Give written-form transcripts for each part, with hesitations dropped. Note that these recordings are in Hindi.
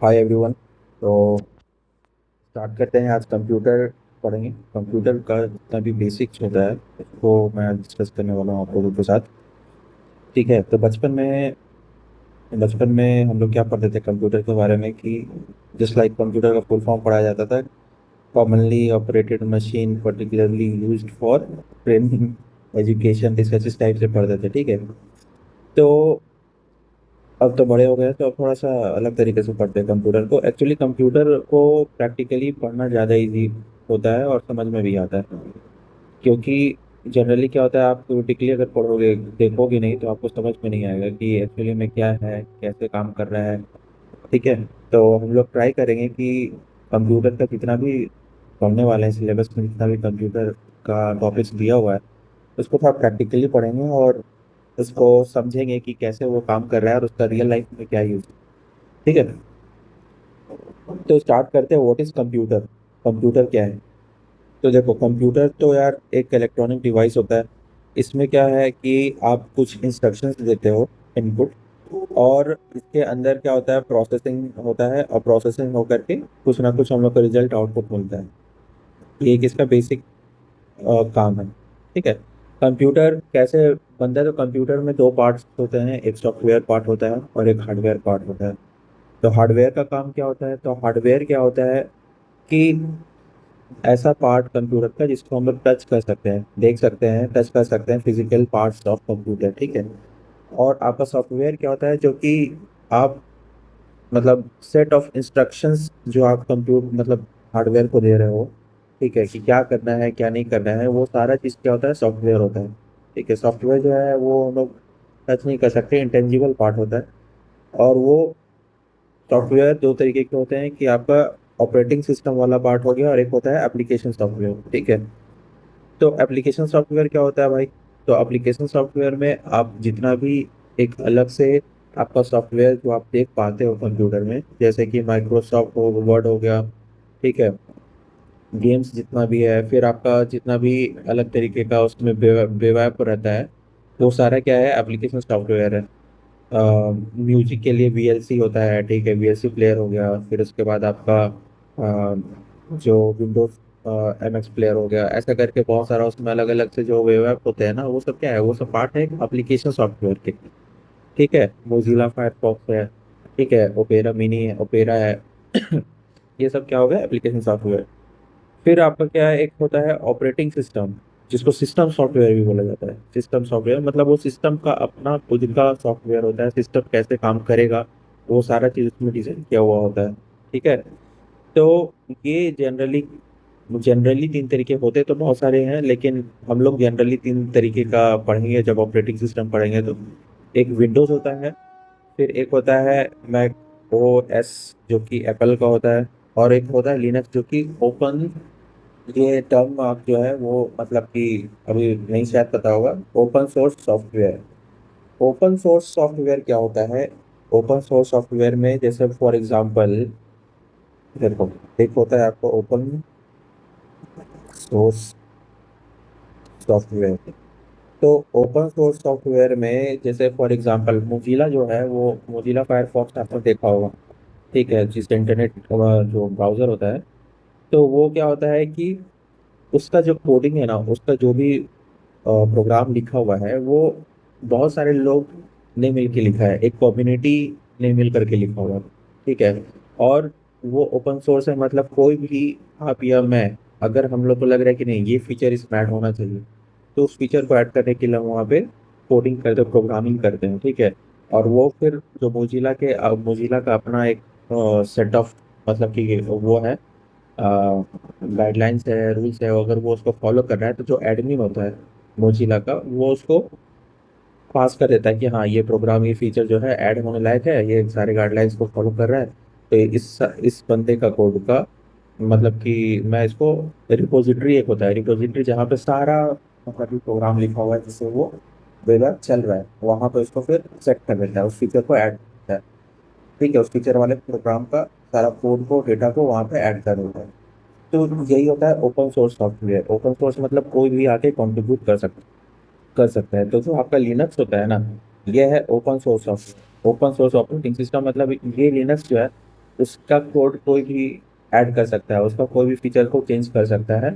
Hi everyone. तो स्टार्ट करते हैं। आज कंप्यूटर पढ़ेंगे। कंप्यूटर का जितना भी बेसिक्स होता है उसको मैं डिस्कस करने वाला हूँ आप लोगों के साथ। ठीक है। तो बचपन में हम लोग क्या पढ़ते थे कंप्यूटर के बारे में कि जस्ट लाइक कंप्यूटर का फुल फॉर्म पढ़ाया जाता था। Commonly operated machine particularly used for training, education, research, इस टाइप से पढ़ते थे। ठीक है। तो अब तो बड़े हो गए तो अब थोड़ा सा अलग तरीके से पढ़ते हैं कंप्यूटर को। एक्चुअली कंप्यूटर को प्रैक्टिकली पढ़ना ज़्यादा इजी होता है और समझ में भी आता है, क्योंकि जनरली क्या होता है, आप थ्योरेटिकली अगर पढ़ोगे देखोगे नहीं तो आपको समझ में नहीं आएगा कि एक्चुअली में क्या है, कैसे काम कर रहा है। ठीक है। तो हम लोग ट्राई करेंगे कि कंप्यूटर का जितना भी पढ़ने वाले हैं, सिलेबस में जितना भी कंप्यूटर का टॉपिक्स दिया हुआ है उसको थोड़ा प्रैक्टिकली पढ़ेंगे और उसको समझेंगे कि कैसे वो काम कर रहा है और उसका रियल लाइफ में क्या यूज। ठीक है। तो स्टार्ट करते हैं। What is computer? कंप्यूटर क्या है? तो देखो, कंप्यूटर तो यार एक इलेक्ट्रॉनिक डिवाइस होता है। इसमें क्या है कि आप कुछ इंस्ट्रक्शंस देते हो, इनपुट, और इसके अंदर क्या होता है, प्रोसेसिंग होता है, और प्रोसेसिंग होकर के कुछ ना कुछ हम लोग को रिजल्ट आउटपुट मिलता है। ये एक इसका बेसिक काम है। ठीक है। कंप्यूटर कैसे बनता है? तो कंप्यूटर में दो पार्ट्स होते हैं, एक सॉफ्टवेयर पार्ट होता है और एक हार्डवेयर पार्ट होता है। तो हार्डवेयर का काम क्या होता है? तो हार्डवेयर क्या होता है कि ऐसा पार्ट कंप्यूटर का जिसको हम लोग टच कर सकते हैं, देख सकते हैं, टच कर सकते हैं, फिजिकल पार्ट्स ऑफ कंप्यूटर। ठीक है। और आपका सॉफ्टवेयर क्या होता है? जो कि आप मतलब सेट ऑफ इंस्ट्रक्शंस जो आप कंप्यूटर मतलब हार्डवेयर को दे रहे हो, ठीक है, कि क्या करना है क्या नहीं करना है, वो सारा चीज़ क्या होता है, सॉफ्टवेयर होता है। ठीक है। सॉफ्टवेयर जो है वो हम लोग टच नहीं कर सकते, इंटेंजिबल पार्ट होता है। और वो सॉफ्टवेयर दो तरीके के होते हैं कि आपका ऑपरेटिंग सिस्टम वाला पार्ट हो गया और एक होता है एप्लीकेशन सॉफ्टवेयर। ठीक है। तो एप्लीकेशन सॉफ्टवेयर क्या होता है भाई? तो एप्लीकेशन सॉफ्टवेयर में आप जितना भी एक अलग से आपका सॉफ्टवेयर जो आप देख पाते हो कंप्यूटर में, जैसे कि माइक्रोसॉफ्ट हो, वर्ड हो गया, ठीक है, गेम्स जितना भी है, फिर आपका जितना भी अलग तरीके का उसमें वेब रहता है, वो सारा क्या है, एप्लीकेशन सॉफ्टवेयर है। म्यूजिक के लिए वीएलसी होता है। ठीक है। वीएलसी प्लेयर हो गया। फिर उसके बाद आपका जो विंडोज एमएक्स प्लेयर हो गया, ऐसा करके बहुत सारा उसमें अलग अलग से जो वेब ऐप होते हैं ना, वो सब क्या है, वो सब पार्ट है एप्लीकेशन सॉफ्टवेयर के। ठीक है। मोजिला फायरफॉक्स है, ठीक है, ओपेरा मिनी है, ओपेरा है। ये सब क्या हो गया, एप्लीकेशन सॉफ्टवेयर। फिर आपका क्या है, एक होता है ऑपरेटिंग सिस्टम, जिसको सिस्टम सॉफ्टवेयर भी बोला जाता है। सिस्टम सॉफ्टवेयर मतलब वो सिस्टम का अपना खुद का सॉफ्टवेयर होता है, सिस्टम कैसे काम करेगा वो सारा चीज उसमें डिजाइन किया हुआ होता है। ठीक है। तो ये जनरली तीन तरीके होते तो बहुत सारे हैं, लेकिन हम लोग जनरली तीन तरीके का पढ़ेंगे जब ऑपरेटिंग सिस्टम पढ़ेंगे तो। एक विंडोज होता है, फिर एक होता है मैक ओ एस जो कि एप्पल का होता है, और एक होता है लिनक्स जो कि ओपन। ये टर्म आप जो है वो मतलब कि अभी नहीं शायद पता होगा, open source software. Open source software क्या होता है? ओपन सोर्स सॉफ्टवेयर में जैसे फॉर एग्जांपल देखो, एक होता है आपको ओपन सोर्स सॉफ्टवेयर। तो ओपन सोर्स सॉफ्टवेयर में जैसे फॉर एग्जांपल मोजिला जो है, वो मोजिला फायरफॉक्स आपने देखा होगा। ठीक है। जिस इंटरनेट का जो ब्राउजर होता है, तो वो क्या होता है कि उसका जो कोडिंग है ना, उसका जो भी प्रोग्राम लिखा हुआ है, वो बहुत सारे लोग ने मिल के लिखा है, एक कम्युनिटी ने मिल करके लिखा हुआ है। ठीक है। और वो ओपन सोर्स है, मतलब कोई भी आप या मैं, अगर हम लोग को लग रहा है कि नहीं ये फीचर इसमें ऐड होना चाहिए, तो उस फीचर को ऐड करने के लिए हम वहाँ पे कोडिंग करते हैं, प्रोग्रामिंग करते हैं। ठीक है। और वो फिर जो मोजिला का अपना एक सेट ऑफ मतलब कि वो है, गाइडलाइंस है, रूल्स है, अगर वो उसको फॉलो कर रहा है तो जो एडमिन होता है मोजिला का, वो उसको पास कर देता है कि हाँ ये प्रोग्राम, ये फीचर जो है ऐड होने लायक है, ये सारे गाइडलाइंस को फॉलो कर रहा है। तो इस बंदे का कोड का मतलब कि मैं इसको, रिपोजिटरी एक होता है, रिपोजिटरी जहाँ पे सारा मतलब कि प्रोग्राम लिखा हुआ है जिससे वो वेब ऐप चल रहा है, वहाँ पे उसको फिर सेट कर देता है, उस फीचर को ऐड करता है। ठीक है। उस फीचर वाले प्रोग्राम का सारा कोड को, डेटा को वहाँ पे ऐड कर देता है। तो यही होता है open source software. Open source मतलब कोई भी आके कॉन्ट्रीब्यूट कर सकता है। तो जो आपका लिनक्स होता है ना, ये है open source software. Open source operating system मतलब ये लिनक्स जो है, उसका कोड कोई भी ऐड कर सकता है, उसका कोई भी फीचर को चेंज कर सकता है।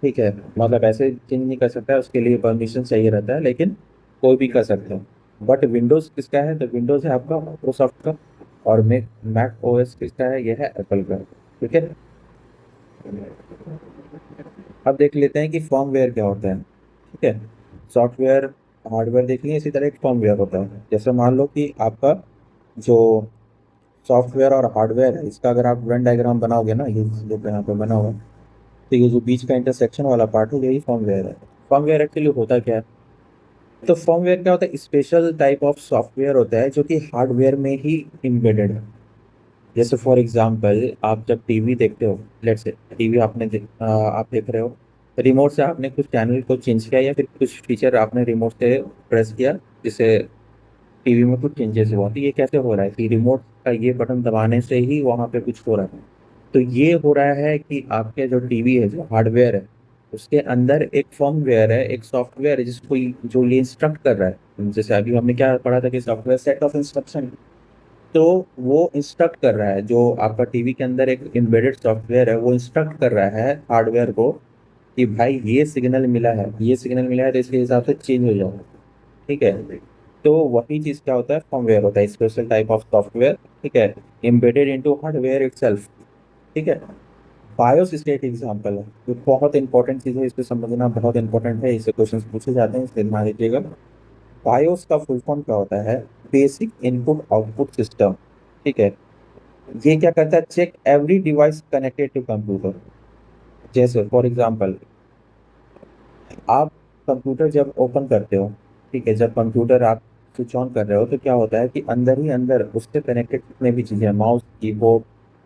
ठीक है, मतलब ऐसे चेंज नहीं कर सकता है, उसके लिए परमिशन चाहिए रहता है, लेकिन कोई भी कर सकता है। बट विंडोज़ किसका है? तो विंडोज़ है आपका माइक्रोसॉफ्ट का, और मैक ओएस किसका है? ये है एप्पल का। ठीक है। अब देख लेते हैं कि फर्मवेयर क्या होता है। ठीक है, सॉफ्टवेयर हार्डवेयर देख लिए, इसी तरह एक फर्मवेयर होता है। जैसे मान लो कि आपका जो सॉफ्टवेयर और हार्डवेयर है, इसका अगर आप वेन डायग्राम बनाओगे ना, ये जो यहाँ पे बना हुआ है, तो ये जो बीच का इंटरसेक्शन वाला पार्ट है, यही फर्मवेयर है। फर्मवेयर एक्चुअली होता क्या है? तो फर्मवेयर क्या होता है? स्पेशल टाइप ऑफ सॉफ्टवेयर होता है जो कि हार्डवेयर में ही इम्बेडेड है। जैसे फॉर एग्जांपल, आप जब टीवी देखते हो, लेट्स से टीवी आप देख रहे हो, रिमोट से आपने कुछ चैनल को चेंज किया, या फिर कुछ फीचर आपने रिमोट से प्रेस किया, जिससे टीवी में कुछ चेंजेस हुआ। तो ये कैसे हो रहा है कि रिमोट का ये बटन दबाने से ही वहाँ पे कुछ हो रहा है। तो ये हो रहा है कि आपके जो टीवी है, जो हार्डवेयर है, उसके अंदर एक फर्मवेयर है, एक सॉफ्टवेयर है, जो ये इंस्ट्रक्ट कर रहा है। जैसे अभी हमने क्या पढ़ा था कि सॉफ्टवेयर सेट ऑफ इंस्ट्रक्शन। तो वो इंस्ट्रक्ट कर रहा है, जो आपका टीवी के अंदर एक एम्बेडेड सॉफ्टवेयर है, वो इंस्ट्रक्ट कर रहा है हार्डवेयर को कि भाई ये सिग्नल मिला है, ये सिग्नल मिला है, तो इसके हिसाब से चेंज हो जाओ। ठीक है। तो वही चीज क्या होता है? फर्मवेयर होता है, स्पेशल टाइप ऑफ सॉफ्टवेयर। ठीक है, एम्बेडेड इनटू हार्डवेयर इटसेल्फ। ठीक है। बायोस स्टेट एग्जांपल है, जो बहुत इंपॉर्टेंट चीज है, इसको समझना बहुत इंपॉर्टेंट है, इससे क्वेश्चन पूछे जाते हैं, इसलिए ध्यान दीजिएगा। बायोस का फुल फॉर्म क्या होता है? Basic input output system. ठीक है। ये क्या करता है? Check every device connected to computer. जैसे फॉर एग्जांपल, आप कंप्यूटर जब ओपन करते हो, ठीक है, जब कंप्यूटर आप स्विच ऑन कर रहे हो, तो क्या होता है कि अंदर ही अंदर उससे कनेक्टेड जितने भी चीज़ें हैं, माउस, कीबोर्ड,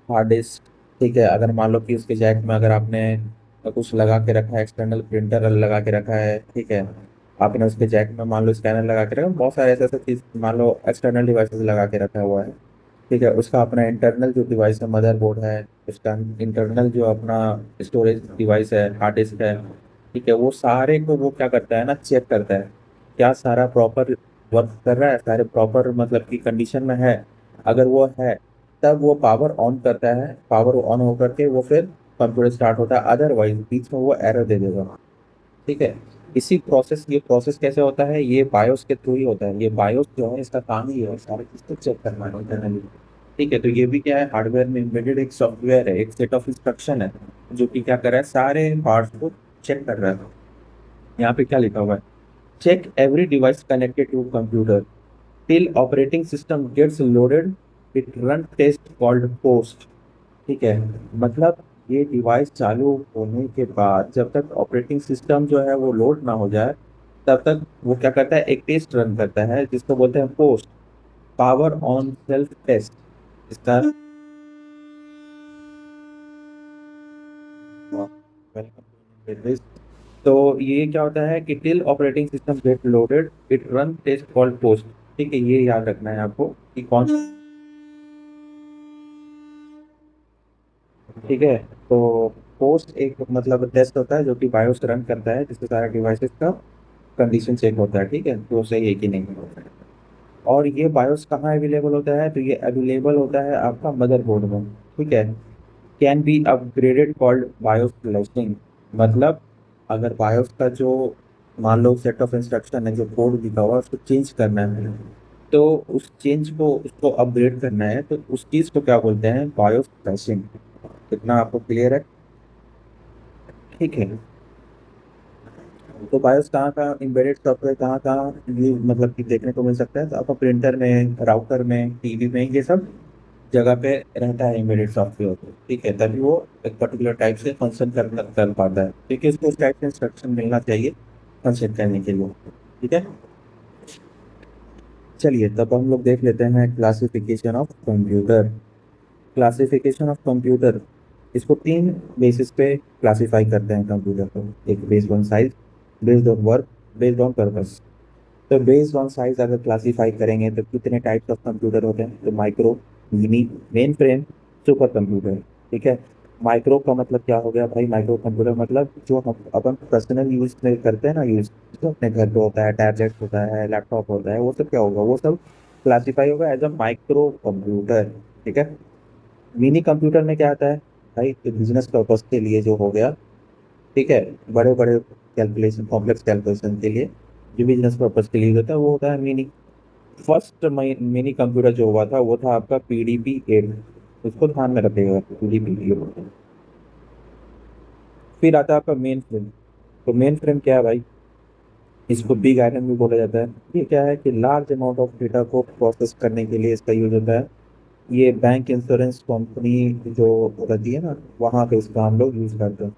हार्ड डिस्क। ठीक है, अगर मान लो कि उसके जैक में अगर आपने कुछ लगा के रखा है, एक्सटर्नल प्रिंटर लगा के रखा है, ठीक है, आपने उसके जैक में मान लो स्कैनर लगा के रखा, बहुत सारे ऐसे ऐसे चीज़ मान लो एक्सटर्नल डिवाइसेस लगा के रखा हुआ है। ठीक है, उसका अपना इंटरनल जो डिवाइस है, मदरबोर्ड है, उसका इंटरनल जो अपना स्टोरेज डिवाइस है, हार्ड डिस्क है। ठीक है, वो सारे को वो क्या करता है ना, चेक करता है क्या सारा प्रॉपर वर्क कर रहा है, सारे प्रॉपर मतलब की कंडीशन में है। अगर वो है, तब वो पावर ऑन करता है, पावर ऑन होकर के वो फिर कंप्यूटर स्टार्ट होता है, अदरवाइज बीच में वो एरर दे देगा। ठीक है। ये प्रोसेस कैसे होता है? ये बायोस के थ्रू ही होता है। ये बायोस जो है, इसका काम ही है सारे चीज को चेक करना है इंटरनली। ठीक है, तो ये भी क्या है? हार्डवेयर में एम्बेडेड एक सॉफ्टवेयर है, एक सेट ऑफ इंस्ट्रक्शन है, जो कि क्या कर रहा है? सारे पार्ट्स को चेक कर रहा है। यहाँ पे क्या लिखा हुआ है? Check every device connected to computer till operating system gets loaded, it run test called POST. ठीक है, मतलब ये डिवाइस चालू होने के बाद जब तक ऑपरेटिंग सिस्टम जो है वो लोड ना हो जाए, तब तक वो क्या करता है? एक टेस्ट रन करता है, जिसको बोलते हैं POST, power on self test. इसका वेलकम। तो ये क्या होता है कि till operating system get loaded, it run test called POST. ठीक है, ये याद रखना है आपको कि कौन। ठीक है, तो पोस्ट एक मतलब टेस्ट होता है जो कि बायोस रन करता है, जिससे सारे डिवाइसेस का कंडीशन चेक होता है। ठीक है, तो सही है कि नहीं। और ये बायोस कहाँ अवेलेबल होता है? तो ये अवेलेबल होता है आपका मदरबोर्ड में। ठीक है, can be upgraded called BIOS flashing. मतलब अगर बायोस का जो मान लो सेट ऑफ इंस्ट्रक्शन है, जो कोड लिखा हुआ है, उसको चेंज करना है, तो उस चेंज को उसको अपग्रेड करना है, तो उस चीज़ को क्या बोलते हैं? BIOS flashing. कितना आपको क्लियर है? ठीक है। तो बायोस कहाँ कहाँ, एम्बेडेड सॉफ्टवेयर कहाँ कहाँ ये मतलब कि देखने को मिल सकता है? तो आपको प्रिंटर में, राउटर में, टीवी में, ये सब जगह पे रहता है एम्बेडेड सॉफ्टवेयर। ठीक है, तभी वो एक पर्टिकुलर टाइप से फंक्शन कर पाता है, क्योंकि उसको उस टाइप से इंस्ट्रक्शन मिलना चाहिए फंक्शन करने के लिए। ठीक है। चलिए, तब हम लोग देख लेते हैं classification of computer. Classification of computer, इसको तीन बेसिस पे क्लासिफाई करते हैं कंप्यूटर को। एक based on size, based on work, based on purpose. तो बेस्ड ऑन साइज अगर क्लासिफाई करेंगे तो कितने टाइप्स ऑफ कंप्यूटर होते हैं? तो micro, mini, main frame, super computer. ठीक है। माइक्रो का मतलब क्या हो गया भाई? माइक्रो कंप्यूटर मतलब जो हम अपन पर्सनल यूज में करते हैं ना, यूज जो अपने घर पे होता है, टैबलेट होता है, लैपटॉप होता है, वो सब क्या होगा? वो सब क्लासिफाई होगा एज अ माइक्रो कंप्यूटर। ठीक है। मिनी कंप्यूटर में क्या आता है भाई, बिजनेस पर्पज के लिए जो हो गया, ठीक है, बड़े बड़े कैलकुलेशन, कॉम्प्लेक्स कैलकुलेशन के लिए जो बिजनेस पर्पज के लिए होता है वो होता है मिनी। फर्स्ट मिनी कंप्यूटर जो हुआ था वो था आपका PDP-8, उसको ध्यान में रखिएगा, PDP-8। फिर आता है आपका मेन फ्रेम। तो मेन फ्रेम क्या है भाई, इसको बिग आयरन भी बोला जाता है। ये क्या है कि लार्ज अमाउंट ऑफ डेटा को प्रोसेस करने के लिए इसका यूज होता है। ये बैंक, इंश्योरेंस कंपनी जो रहती है ना, वहाँ पे इसका हम लोग यूज करते हैं।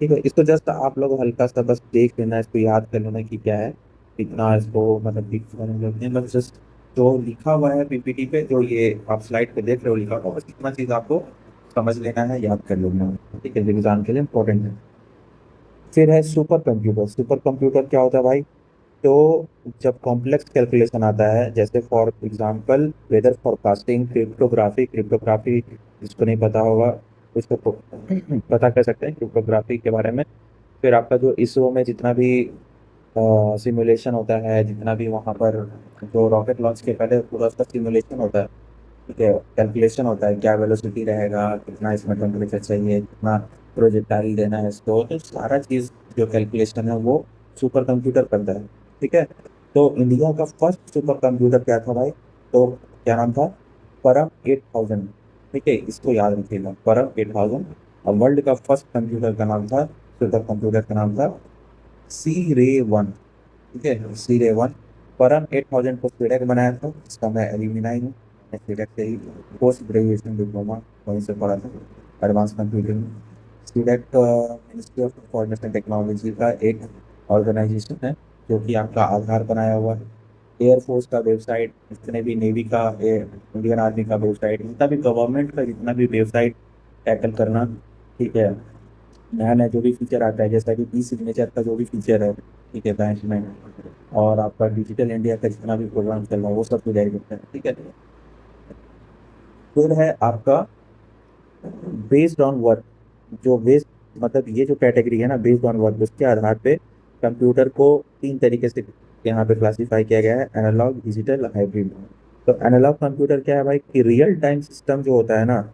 ठीक है, इसको जस्ट आप लोग हल्का सा बस देख लेना, इसको याद कर लेना कि क्या है, इतना इसको मतलब deep करने लगते हैं, बस जस्ट जो लिखा हुआ है PPT पे, जो ये आप स्लाइड पे देख रहे हो लिखा हुआ, बस इतना चीज आपको समझ लेना है, याद कर लेना है। ठीक है, एग्जाम के लिए इंपॉर्टेंट है। फिर है सुपर कंप्यूटर। सुपर कंप्यूटर क्या होता है भाई, तो जब कॉम्प्लेक्स कैलकुलेशन आता है, जैसे for example weather forecasting, cryptography. Cryptography जिसको नहीं पता होगा उसको पता कर सकते हैं क्रिप्टोग्राफी के बारे में। फिर आपका जो इसरो में जितना भी सिमुलेशन होता है, जितना भी वहाँ पर जो रॉकेट लॉन्च के पहले पूरा उसका सिमुलेशन होता है, ठीक है, कैलकुलेशन होता है, क्या वेलोसिटी रहेगा, कितना इसमें टेम्परेचर चाहिए, कितना प्रोजेक्टाइल देना है इसको, तो सारा चीज़ जो कैलकुलेशन है वो सुपर कंप्यूटर करता है। ठीक है, तो इंडिया का फर्स्ट सुपर कंप्यूटर क्या था भाई, तो क्या नाम था, परम 8000। ठीक है, इसको याद रखिएगा, परम 8000। और वर्ल्ड का फर्स्ट कंप्यूटर का नाम था, सुपर कंप्यूटर का नाम था C-ray 1। ठीक है, C-ray 1। परम 8000 को सीडेक बनाया था, इसका मैं एल्यूमिनाई हूँ। मैं सीडेक से ही पोस्ट ग्रेजुएशन डिप्लोमा वहीं से पढ़ा था, advance computing. CDAC ministry of information technology का एक ऑर्गेनाइजेशन है, जो कि आपका आधार बनाया हुआ है। एयरफोर्स का वेबसाइट, जितने भी नेवी का, इंडियन आर्मी का वेबसाइट, जितना भी गवर्नमेंट का जितना भी वेबसाइट टैकल करना, ठीक है, नया नया जो भी फीचर आता है, जैसा कि ई सिग्नेचर का जो भी फीचर है, ठीक है, बैंक में, और आपका डिजिटल इंडिया का जितना भी प्रोग्राम चल रहा है वो सब तैयारी करते हैं। ठीक है, फिर है आपका बेस्ड ऑन वर्क। जो बेस्ड मतलब ये जो कैटेगरी है ना, बेस्ड ऑन वर्क, उसके आधार पे कंप्यूटर को तीन तरीके से यहाँ पे क्लासिफाई किया गया है, एनालॉग, डिजिटल, हाइब्रिड। तो एनालॉग कंप्यूटर क्या है भाई, कि रियल टाइम सिस्टम जो होता है ना,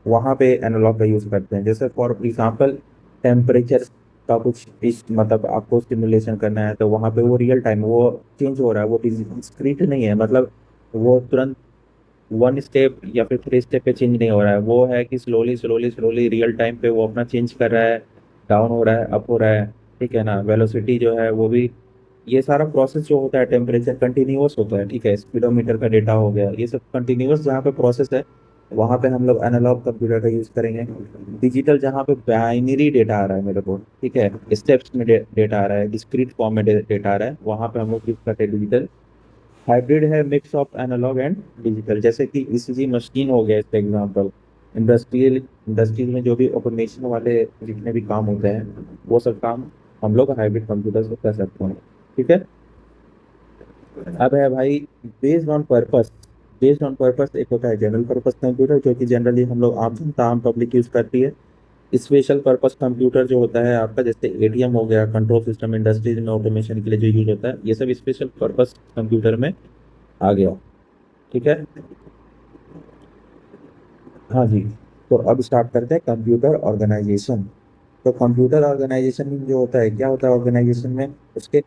वहाँ पे एनालॉग का यूज करते हैं। जैसे फॉर एग्जांपल टेम्परेचर का कुछ इस मतलब आपको सिमुलेशन करना है, तो वहाँ पे वो रियल टाइम वो चेंज हो रहा है, वो डिस्क्रीट नहीं है, मतलब वो तुरंत वन स्टेप या फिर थ्री स्टेप पे चेंज नहीं हो रहा है, वो है कि slowly slowly slowly real time पे वो अपना चेंज कर रहा है, डाउन हो रहा है, अप हो रहा है। ठीक है ना, वेलोसिटी जो है वो भी, ये सारा प्रोसेस जो होता है, टेम्परेचर कंटिन्यूअस होता है। ठीक है, स्पीडोमीटर का डेटा हो गया, ये सब कंटिन्यूअस जहाँ पे प्रोसेस है, वहाँ पे हम लोग एनालॉग कंप्यूटर का यूज करेंगे। डिजिटल जहाँ पे बाइनरी डेटा आ रहा है मेरे को, ठीक है, स्टेप्स में डेटा आ रहा है, डिस्क्रीट फॉर्म में डेटा आ रहा है, वहाँ पे हम लोग यूज करते हैं डिजिटल। हाइब्रिड है mix of analog and digital, जैसे कि ईसीजी मशीन हो गया इसका एग्जांपल। इंडस्ट्रीज में जो भी ऑटोमेशन वाले जितने भी काम होते हैं, वो सब काम हम लोग हाइब्रिड कंप्यूटर से कर सकते हैं। ठीक है, अब है भाई based on purpose. Based on purpose एक होता है जनरल पर्पस कंप्यूटर, जो कि जनरली हम लोग आम जनता, आम पब्लिक यूज करती है। स्पेशल पर्पस कंप्यूटर जो होता है आपका, जैसे एटीएम हो गया, कंट्रोल सिस्टम, इंडस्ट्रीज में ऑटोमेशन के लिए जो यूज होता है, ये सब स्पेशल पर्पस कंप्यूटर में आ गया। ठीक है, हाँ जी। तो अब स्टार्ट करते हैं कंप्यूटर ऑर्गेनाइजेशन। तो कंप्यूटर ऑर्गेनाइजेशन जो होता है, क्या होता है ऑर्गेनाइजेशन में, उसके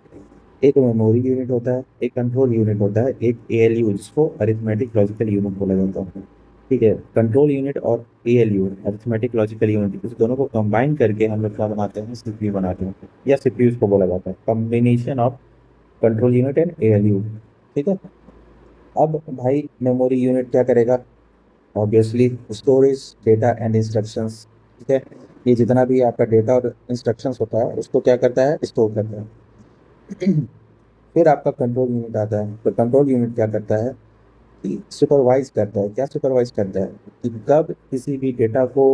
एक मेमोरी यूनिट होता है, एक कंट्रोल यूनिट होता है, एक एएलयू जिसको अरिथमेटिक लॉजिकल यूनिट बोला जाता है। ठीक है, कंट्रोल यूनिट और एएलयू, अरिथमेटिक लॉजिकल यूनिट, इस दोनों को कंबाइन करके हम लोग क्या बनाते हैं, सीपीयू बनाते हैं, या सीपीयू को बोला जाता है, combination of control unit and ALU. ठीक है, अब भाई मेमोरी यूनिट क्या करेगा, obviously storage data and instructions. ठीक है, ये जितना भी आपका डेटा और इंस्ट्रक्शंस होता है उसको क्या करता है, स्टोर करता है। फिर आपका कंट्रोल यूनिट आता है। तो कंट्रोल यूनिट क्या करता है कि सुपरवाइज करता है। क्या सुपरवाइज करता है, कि कब किसी भी डेटा को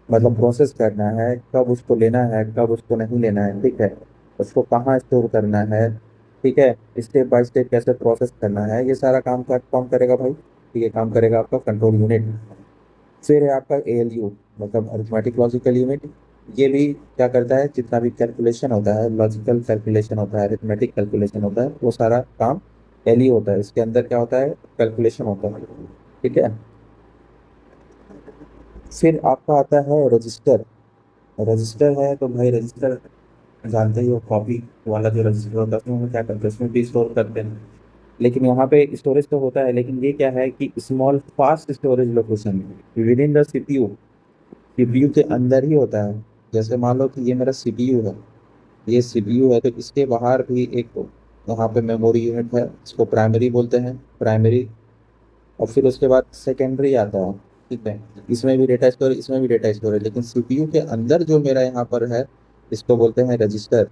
मतलब प्रोसेस करना है, कब उसको लेना है, कब उसको नहीं लेना है, ठीक है, उसको कहाँ स्टोर करना है, ठीक है, स्टेप बाय स्टेप कैसे प्रोसेस करना है, ये सारा काम का कौन करेगा भाई, ठीक है, काम करेगा आपका कंट्रोल यूनिट। फिर है आपका एएलयू, मतलब अरिथमेटिक लॉजिकल यूनिट। ये भी क्या करता है, जितना भी कैलकुलेशन होता है, लॉजिकल कैलकुलेशन होता है, अरिथमेटिक कैलकुलेशन होता है, वो सारा काम एलयू होता है, इसके अंदर क्या होता है, कैलकुलेशन होता है। ठीक है, फिर आपका आता है रजिस्टर। रजिस्टर है तो भाई रजिस्टर जानते ही हो, कॉपी वाला जो रजिस्टर होता है उसमें हम क्या करते हैं, उसमें भी स्टोर करते हैं। लेकिन यहाँ पे स्टोरेज तो होता है, लेकिन ये क्या है कि small fast storage location with in the CPU, CPU के अंदर ही होता है। जैसे मान लो कि ये मेरा सीपीयू है, ये सीपीयू है, तो इसके बाहर भी एक यहाँ पे मेमोरी यूनिट है, इसको प्राइमरी बोलते हैं, प्राइमरी। और फिर उसके बाद सेकेंडरी आता है, ठीक है। इसमें भी डेटा स्टोरेज, इसमें भी डेटा स्टोरेज, लेकिन सीपीयू के अंदर जो मेरा यहाँ पर है, इसको बोलते हैं रजिस्टर,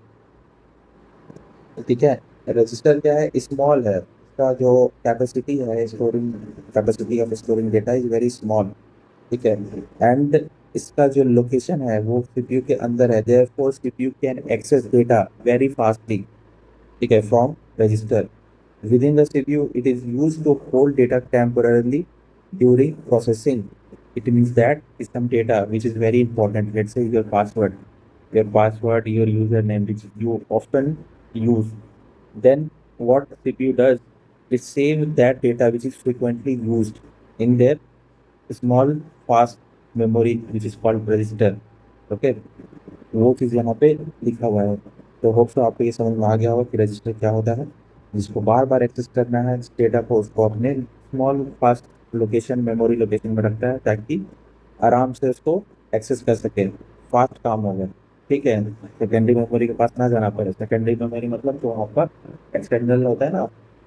ठीक है। रजिस्टर क्या है, स्मॉल है, इसका जो कैपेसिटी है, storing capacity of storing data is very small, ठीक है। एंड इसका जो लोकेशन है वो सीपीयू के अंदर है, therefore CPU can access data very fastly, ठीक है, from register. Within the CPU, it is used to hold data temporarily during processing. It means that some data which is very important, let's say your password, your username, which you often use. Then what CPU does, it saves that data which is frequently used in their small fast memory, which is called register. Okay, वो चीज़ यहाँ पे लिखा हुआ है। तो होप सो आपको ये समझ में आ गया होगा कि रजिस्टर क्या होता है। जिसको बार बार एक्सेस करना है डेटा को, उसको अपने small fast location, memory location में रखता है, ताकि आराम से उसको एक्सेस कर सके, फास्ट काम हो गया, ठीक है। सेकेंडरी मेमोरी के पास ना जाना पड़े। सेकेंडरी मेमोरी मतलब जो आपका एक्सटर्नल होता है ना,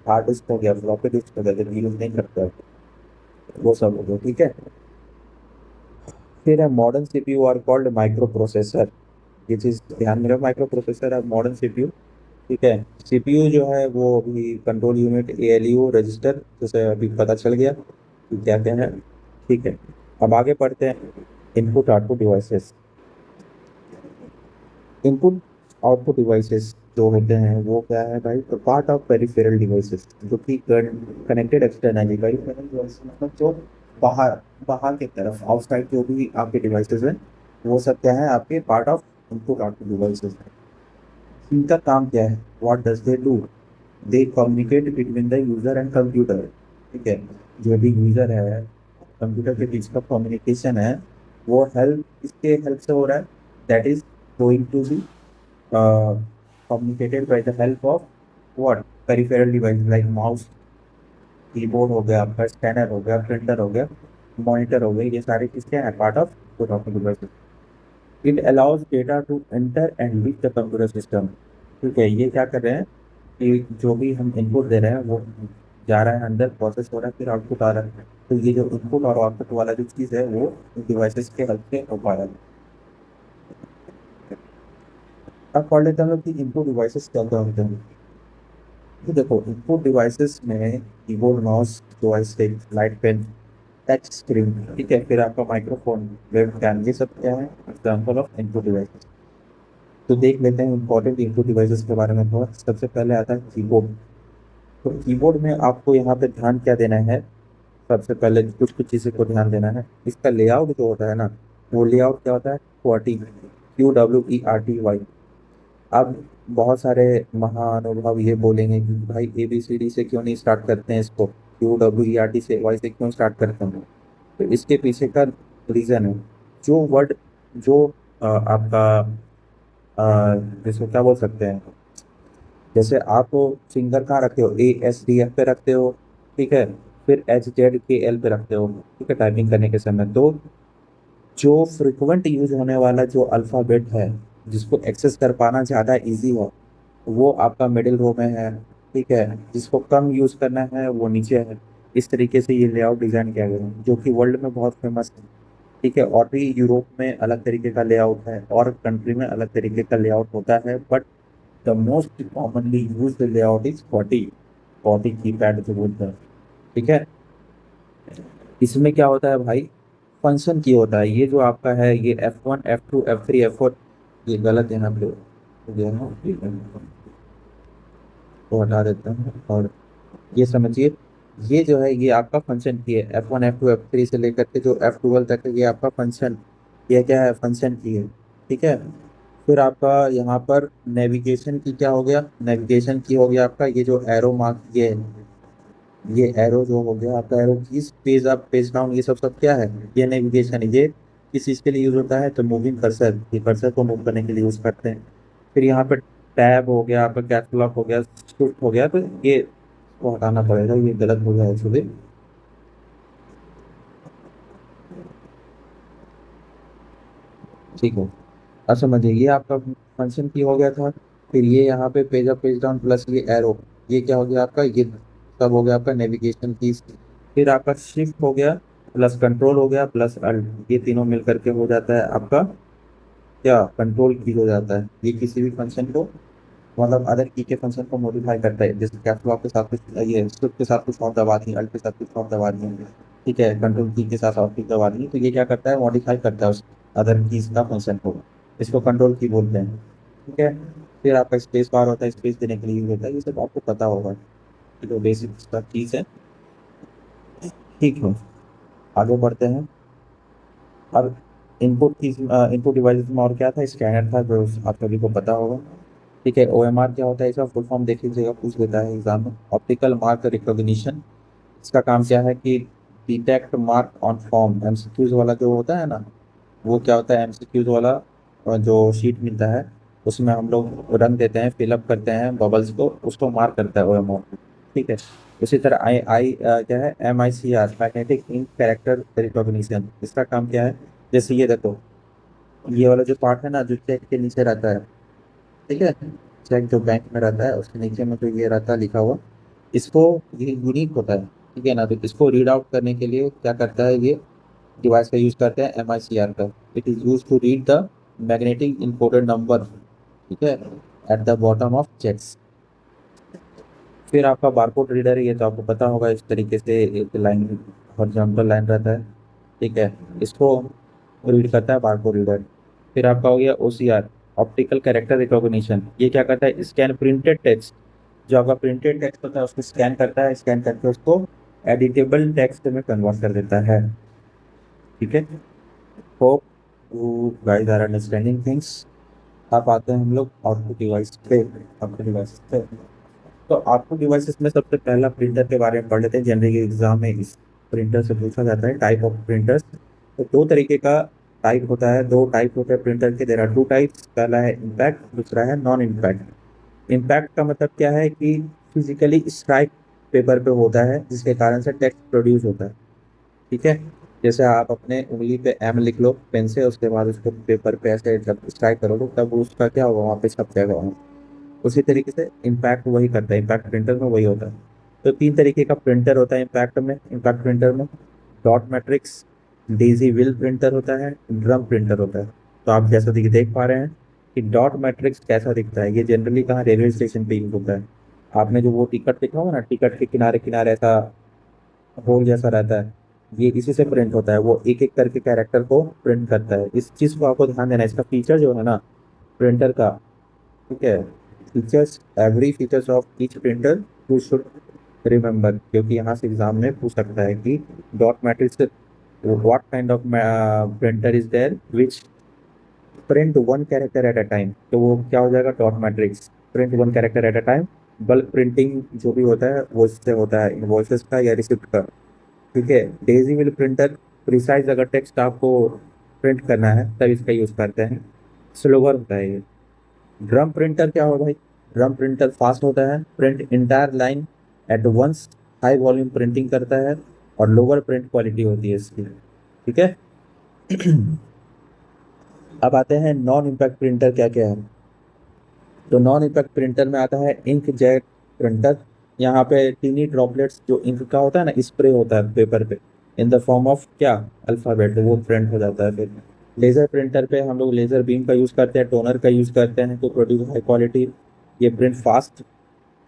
हार्ड डिस्क हो गया, फ्लॉपी डिस्क हो गया, जो यूज नहीं करता है, वो सब हो गया, ठीक है। फिर है modern CPU are called microprocessor. ये चीज़ ध्यान में रखो, माइक्रो प्रोसेसर है मॉडर्न सीपीयू, ठीक है। सीपीयू जो है वो अभी कंट्रोल यूनिट, एएलयू, रजिस्टर, जैसे अभी पता चल गया कि क्या क्या है, ठीक है। अब आगे पढ़ते हैं input output devices. Input output devices जो होते हैं वो क्या है भाई, तो पार्ट ऑफ पेरिफेरल डिवाइसेस, जो कि कनेक्टेड एक्सटर्नली। पेरिफेरल डिवाइस मतलब जो बाहर, बाहर की तरफ, आउटसाइड जो भी आपके डिवाइसेस हैं, वो सब क्या है, आपके part of input output devices है। इनका काम क्या है, what does they do, they communicate between the user and computer, ठीक है। जो भी यूजर है, कंप्यूटर के बीच का कम्युनिकेशन है, वो हेल्प, इसके हेल्प से हो रहा है, that is going to be communicated by the help of what, peripheral devices like mouse, keyboard हो गया आपका, स्कैनर हो गया, प्रिंटर हो गया, मॉनिटर हो गया, ये सारी चीज़ें हैं part of computer devices. It allows data to enter and reach the computer system, ठीक है। ये क्या कर रहे हैं कि जो भी हम इनपुट दे रहे हैं वो जा रहा है अंदर, प्रोसेस हो रहा है, फिर आउटपुट आ रहा है। तो ये जो इनपुट और आउटपुट वाला जो चीज़ है वो डिवाइसेस के हेल्प से हो पा रहा है। अब पढ़ लेते हैं हम लोग कि इनपुट डिवाइसेस क्या क्या होते हैं। तो देखो, इनपुट डिवाइसेस में keyboard, mouse, joystick, light pen, touch screen, ठीक है, फिर आपका माइक्रोफोन, वेबकैम, ये सब क्या है, एग्जाम्पल ऑफ इनपुट डिवाइसेस। तो देख लेते हैं इंपॉर्टेंट इनपुट डिवाइसेस के बारे में थोड़ा। सबसे पहले आता है कीबोर्ड। तो कीबोर्ड में आपको यहाँ पे ध्यान क्या देना है, सबसे पहले कुछ कुछ चीज़ें को ध्यान देना है। इसका लेआउट जो होता है ना, वो लेआउट क्या होता है, क्वार्टी, QWERTY। अब बहुत सारे महानुभाव ये बोलेंगे कि भाई ABCD से क्यों नहीं स्टार्ट करते हैं इसको, QWERT से, वाई से क्यों स्टार्ट करते हैं। तो इसके पीछे का रीज़न है, जो वर्ड, जो आपका जिसको क्या बोल सकते हैं, जैसे आप फिंगर कहाँ रखते हो, ASDF पे रखते हो, ठीक है, फिर HZKL पे रखते हो, ठीक है, टाइपिंग करने के समय। तो जो फ्रिक्वेंट यूज होने वाला जो अल्फ़ाबेट है, जिसको एक्सेस कर पाना ज़्यादा इजी हो, वो आपका मिडिल रो में है, ठीक है। जिसको कम यूज़ करना है वो नीचे है। इस तरीके से ये लेआउट डिज़ाइन किया गया है, जो कि वर्ल्ड में बहुत फेमस है, ठीक है। और भी यूरोप में अलग तरीके का लेआउट है, और कंट्री में अलग तरीके का लेआउट होता है, but the most commonly use layout is 40 keypad जो बोलते हैं, ठीक है। इसमें क्या होता है भाई, फंक्शन की होता है। ये जो आपका है, ये F1, F2, F3, F4, ये गलत यहाँ पे हो गया है, ठीक है, तो हटा देते हैं। और ये समझिए, ये जो है ये आपका फंक्शन की है, F1, F2, F3 से लेकर के जो F12 तक है, ये आपका फंक्शन, ये क्या है, फंक्शन की है, ठीक है। फिर आपका यहाँ पर नेविगेशन की क्या हो गया, नेविगेशन की हो गया आपका ये जो एरो मार्क, ये एरो जो हो गया आपका, arrow keys, page up, page down, ये सब सब क्या है, ये नेविगेशन है। ये किस चीज़ के लिए यूज़ होता है, तो मूविंग कर्सर, ये कर्सर को मूव करने के लिए यूज़ करते हैं। फिर यहाँ पे टैब हो गया, आपका कैप्स लॉक हो गया, शिफ्ट हो गया, तो ये को हटाना पड़ेगा, ये गलत हो गया एक्चुअली। ठीक है, अब समझिए ये आपका फंक्शन की हो गया था। फिर ये यहाँ पे page up page down plus ये एरो, ये क्या हो गया आपका, ये सब हो गया आपका नेविगेशन कीज। फिर आपका शिफ्ट हो गया प्लस कंट्रोल हो गया प्लस अल्ट, ये तीनों मिल करके हो जाता है आपका क्या, कंट्रोल की हो जाता है। ये किसी भी फंक्शन को, मतलब अदर की के फंक्शन को मॉडिफाई करता है। जैसे कैप्स लॉक के साथ कुछ, ये शिफ्ट के साथ कुछ और दबा दी, अल्ट के साथ कुछ और दबा दी, ठीक है, कंट्रोल की के साथ और कुछ दबा दी, तो ये क्या करता है, मॉडिफाई करता है उस अदर कीज का फंक्शन को। इसको कंट्रोल की बोलते हैं, ठीक है। फिर आपका स्पेस बार होता है, स्पेस देने के लिए यूज होता है, ये सब आपको पता होगा, तो बेसिक चीज़ है। ठीक है, आगे बढ़ते हैं। अब इनपुट की, इनपुट डिवाइस में और क्या था, स्कैनर था, जो आप सभी को पता होगा। ठीक है, ओएमआर क्या होता है, इसका फुल फॉर्म देख लीजिएगा, पूछ लेता है एग्जाम में, ऑप्टिकल मार्क रिकॉग्निशन। इसका काम क्या है कि detect mark on form, MCQs वाला जो होता है ना, वो क्या होता है, एमसीक्यूज वाला जो शीट मिलता है, उसमें हम लोग रंग देते हैं, फिलअप करते हैं बबल्स को, उसको मार्क करता है ओएमआर। ठीक है, उसी तरह आई आई क्या है, MICR, magnetic ink character recognition, इसका काम क्या है, जैसे ये देखो, ये वाला जो पार्ट है ना, जो चेक के नीचे रहता है, ठीक है, चेक जो बैंक में रहता है उसके नीचे में जो ये रहता है लिखा हुआ, इसको, ये यूनिक होता है, ठीक है ना, तो इसको रीड आउट करने के लिए क्या करता है, ये डिवाइस का यूज करते हैं, एमआईसीआर का। It is use to read the magnetic encoded number, ठीक है, at the bottom of cheques. फिर आपका बारकोड रीडर है, ये तो आपको पता होगा, इस तरीके से एक लाइन, हॉरिजॉन्टल लाइन रहता है, ठीक है, इसको रीड करता है बारकोड रीडर। फिर आपका हो गया ओसीआर, ऑप्टिकल कैरेक्टर रिकॉग्निशन, ये क्या करता है, स्कैन प्रिंटेड टेक्स्ट, जो आपका प्रिंटेड टेक्स्ट होता है उसको स्कैन करता है, स्कैन करके उसको एडिटेबल टेक्स्ट में कन्वर्ट कर देता है। ठीक है, hope you guys are understanding things. अब आते हैं हम लोग आउटपुट डिवाइस पे, आउटपुट डिवाइस पे। तो आउटपुट डिवाइसेस में सबसे पहला प्रिंटर के बारे में पढ़ लेते हैं, जनरली एग्जाम में इस प्रिंटर से पूछा जाता है, टाइप ऑफ प्रिंटर्स। तो दो तरीके का टाइप होता है, दो टाइप होते हैं प्रिंटर के, देयर आर टू टाइप्स, पहला है इम्पैक्ट, दूसरा है नॉन इम्पैक्ट। इम्पैक्ट का मतलब क्या है कि फिजिकली स्ट्राइक पेपर पे होता है, जिसके कारण से टेक्स्ट प्रोड्यूस होता है, ठीक है। जैसे आप अपने उंगली पे एम लिख लो पेन से, उसके बाद उसको पेपर पे ऐसे जब स्ट्राइक करोगे तब उसका क्या होगा, वहाँ पे छप जाएगा वहाँ। उसी तरीके से इम्पैक्ट वही करता है, इम्पैक्ट प्रिंटर में वही होता है। तो तीन तरीके का प्रिंटर होता है इम्पैक्ट में, इम्पैक्ट प्रिंटर में, dot matrix, Daisy will printer होता है, ड्रम प्रिंटर होता है। तो आप जैसा देख पा रहे हैं कि डॉट मैट्रिक्स कैसा दिखता है, ये जनरली कहाँ, रेलवे स्टेशन पे यूज होता है। आपने जो वो टिकट देखा होगा ना, टिकट के किनारे किनारे ऐसा होल जैसा रहता है, ये इसी से प्रिंट होता है, वो एक एक करके कैरेक्टर को प्रिंट करता है। इस चीज़ को आपको ध्यान देना है, इसका फीचर जो है ना प्रिंटर का, ठीक है, features, every features of each printer you should remember, क्योंकि यहाँ से एग्जाम में पूछ सकता है कि dot matrix, what kind of printer is there which print one character at a time, तो वो क्या हो जाएगा, dot matrix, print one character at a time. Bulk printing जो भी होता है वो इससे होता है, इनवॉइसेस का या रिसिप्ट का, ठीक है। डेजी विल प्रिंटर, प्रिसाइज अगर टेक्स्ट आपको प्रिंट करना है तब इसका यूज करते हैं, स्लोवर होता है ये। ड्रम प्रिंटर क्या होगा भाई, ड्रम प्रिंटर फास्ट होता है, print entire line at once, high volume printing करता है, और लोअर प्रिंट क्वालिटी होती है इसकी, ठीक है। अब आते हैं नॉन इम्पैक्ट प्रिंटर क्या क्या है। तो नॉन इम्पैक्ट प्रिंटर में आता है इंक जेट प्रिंटर, यहाँ पे टीनी ड्रॉपलेट्स जो इंक का होता है ना, स्प्रे होता है पेपर पे, इन द फॉर्म ऑफ क्या, अल्फाबेट, वो प्रिंट हो जाता है। फिर लेजर प्रिंटर पे हम लोग लेजर बीम का यूज़ करते हैं, टोनर का यूज़ करते हैं, तो प्रोड्यूस हाई क्वालिटी, ये प्रिंट फास्ट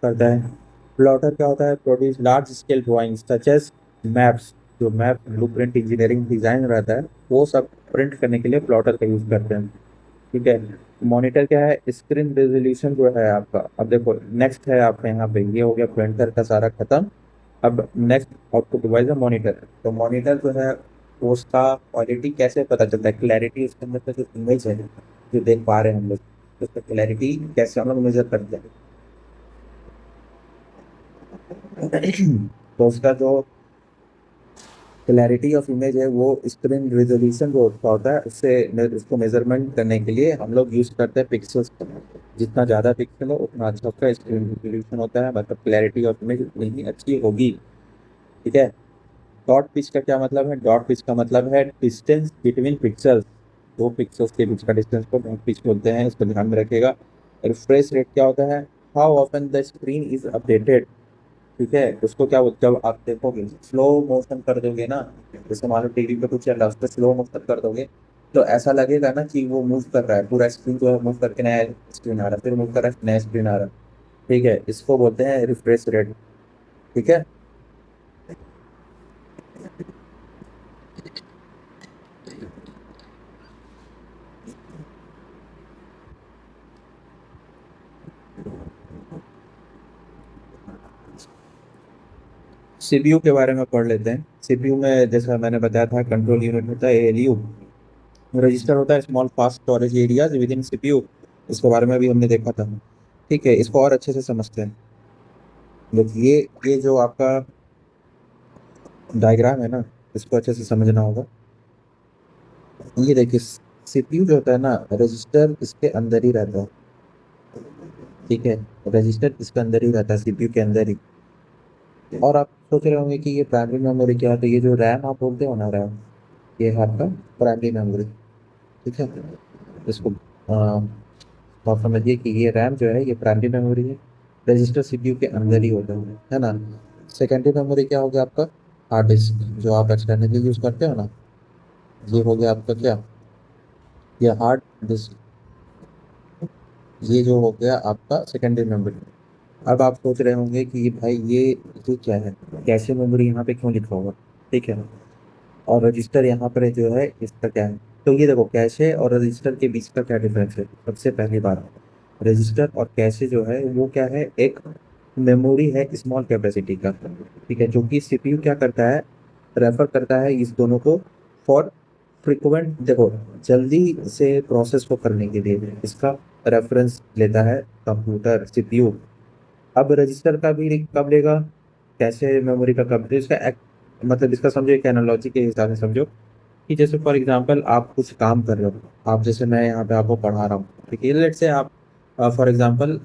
करता है। प्लॉटर क्या होता है, produce large scale drawing such as maps, जो map blueprint engineering design रहता है वो सब प्रिंट करने के लिए प्लॉटर का यूज़ करते हैं, ठीक है। मॉनिटर क्या है, स्क्रीन रेजोल्यूशन जो है आपका। अब देखो नेक्स्ट है आपका यहाँ पे, ये हो गया प्रिंटर का सारा खत्म। अब नेक्स्ट आउटपुट डिवाइस है मॉनिटर। तो मॉनिटर जो है वो उसका क्वालिटी कैसे पता चलता है, क्लैरिटी, उसके अंदर का जो इमेज है जो देख पा रहे हैं हम लोग, तो उसका क्लैरिटी कैसे हम लोग मेजर करते हैं। तो उसका जो क्लैरिटी ऑफ इमेज है वो स्क्रीन रेजोल्यूशन जो होता है उसको मेजरमेंट करने के लिए हम लोग यूज़ करते हैं पिक्सल्स। जितना ज़्यादा पिक्सल हो उतना अच्छा उसका स्क्रीन रेजोल्यूशन होता है, मतलब क्लैरिटी ऑफ इमेज उतनी ही अच्छी होगी। ठीक है। डॉट पिच का क्या मतलब है? डॉट पिच का मतलब है डिस्टेंस बिटवीन पिक्सल्स। दो पिक्सल्स के बीच का डिस्टेंस को डॉट पिच बोलते हैं, इसको ध्यान में रखिएगा। रिफ्रेश रेट क्या होता है? How often the screen is updated. ठीक है, उसको क्या बोलते, जब आप देखोगे स्लो मोशन कर दोगे ना, जैसे मान लो टीवी पे कुछ चल रहा है उस पर स्लो मोशन कर दोगे तो ऐसा लगेगा ना कि वो मूव कर रहा है, पूरा स्क्रीन जो है मूव करके नया स्क्रीन आ रहा है, फिर मूव कर रहा है नया स्क्रीन आ रहा है। ठीक है, इसको बोलते हैं रिफ्रेश रेट। ठीक है। सीपीयू के बारे में पढ़ लेते हैं। सीपीयू में जैसा मैंने बताया था कंट्रोल यूनिट होता है एएलयू, रजिस्टर होता है small fast storage areas with in CPU. इसके बारे में भी हमने देखा था। ठीक है, इसको और अच्छे से समझते हैं। देखिए ये जो आपका डायग्राम है ना, इसको अच्छे से समझना होगा। ये देखिए सीपीयू जो होता है ना, रजिस्टर इसके अंदर ही रहता है। ठीक है, रजिस्टर इसके अंदर ही रहता है, सीपीयू के अंदर ही। और आप सोच रहे होंगे कि ये प्राइमरी मेमोरी क्या है, तो ये जो रैम आप बोलते हो ना, रैम, ये है आपका प्राइमरी मेमोरी। ठीक है, इसको आप समझिए कि ये रैम जो है ये प्राइमरी मेमोरी है। रजिस्टर सीपीयू के अंदर ही होता है ना। सेकेंडरी मेमोरी क्या हो गया आपका? हार्ड डिस्क, जो आप एक्सटर्नली यूज करते हो ना, ये हो गया आपका क्या? ये हार्ड डिस्क। ये जो हो गया आपका सेकेंडरी मेमोरी। अब आप सोच रहे होंगे कि भाई ये क्या है, कैशे मेमोरी यहाँ पे क्यों लिखा हुआ? ठीक है, और रजिस्टर यहाँ पर जो है इसका क्या है? तो ये देखो कैशे और रजिस्टर के बीच का क्या डिफरेंस है। सबसे पहली बात, रजिस्टर और कैशे जो है वो क्या है, एक मेमोरी है स्मॉल कैपेसिटी का। ठीक है, जो कि सीपीयू क्या करता है, रेफर करता है इस दोनों को फॉर फ्रिक्वेंट, देखो जल्दी से प्रोसेस को करने के लिए इसका रेफरेंस लेता है कंप्यूटर सीपीयू। अब रजिस्टर का भी कब लेगा, कैसे मेमोरी का कब, तो इसका मतलब इसका समझो एक एनालॉजी के हिसाब से समझो कि जैसे फॉर एग्जांपल आप कुछ काम कर रहे हो, आप जैसे मैं यहाँ पे आपको पढ़ा रहा हूँ, ठीक है, लेट से आप फॉर एग्जांपल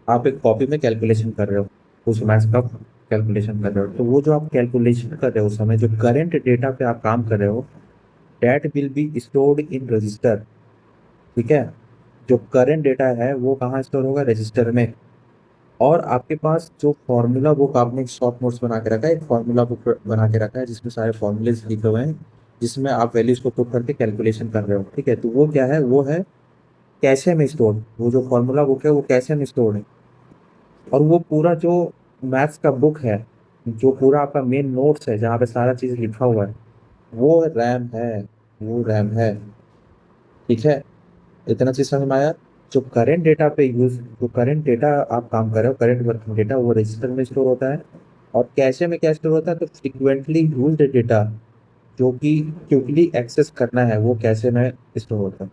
आप एक कॉपी में कैलकुलेशन कर रहे हो, उस मैथ्स का कैलकुलेशन कर रहे हो, तो वो जो आप कैलकुलेशन कर रहे हो उस समय जो करंट डेटा पे आप काम कर रहे हो, that will be stored in register. ठीक है, जो करंट डेटा है वो कहाँ स्टोर होगा? रजिस्टर में। और आपके पास जो फॉर्मूला बुक आपने शॉर्ट नोट्स बना के रखा है, एक फॉर्मूला बुक बना के रखा है जिसमें सारे फॉर्मूलेज लिखे हुए हैं, जिसमें आप वैल्यूज को पुट करके कैलकुलेशन कर रहे हो। ठीक है, तो वो क्या है, वो है कैशे में स्टोर। वो जो फॉर्मूला बुक है वो कैशे में स्टोर है। और वो पूरा जो मैथ्स का बुक है, जो पूरा आपका मेन नोट्स है जहाँ पे सारा चीज़ लिखा हुआ है, वो रैम है, वो रैम है। ठीक है, इतना चीज समझ में आया। जो करंट डेटा पे यूज, जो करंट डेटा आप काम कर रहे हो, करंट वर्किंग डेटा, वो रजिस्टर में स्टोर होता है। और कैशे में क्या स्टोर होता है? तो फ्रिक्वेंटली यूज्ड डेटा जो कि क्विकली एक्सेस करना है वो कैशे में स्टोर होता है।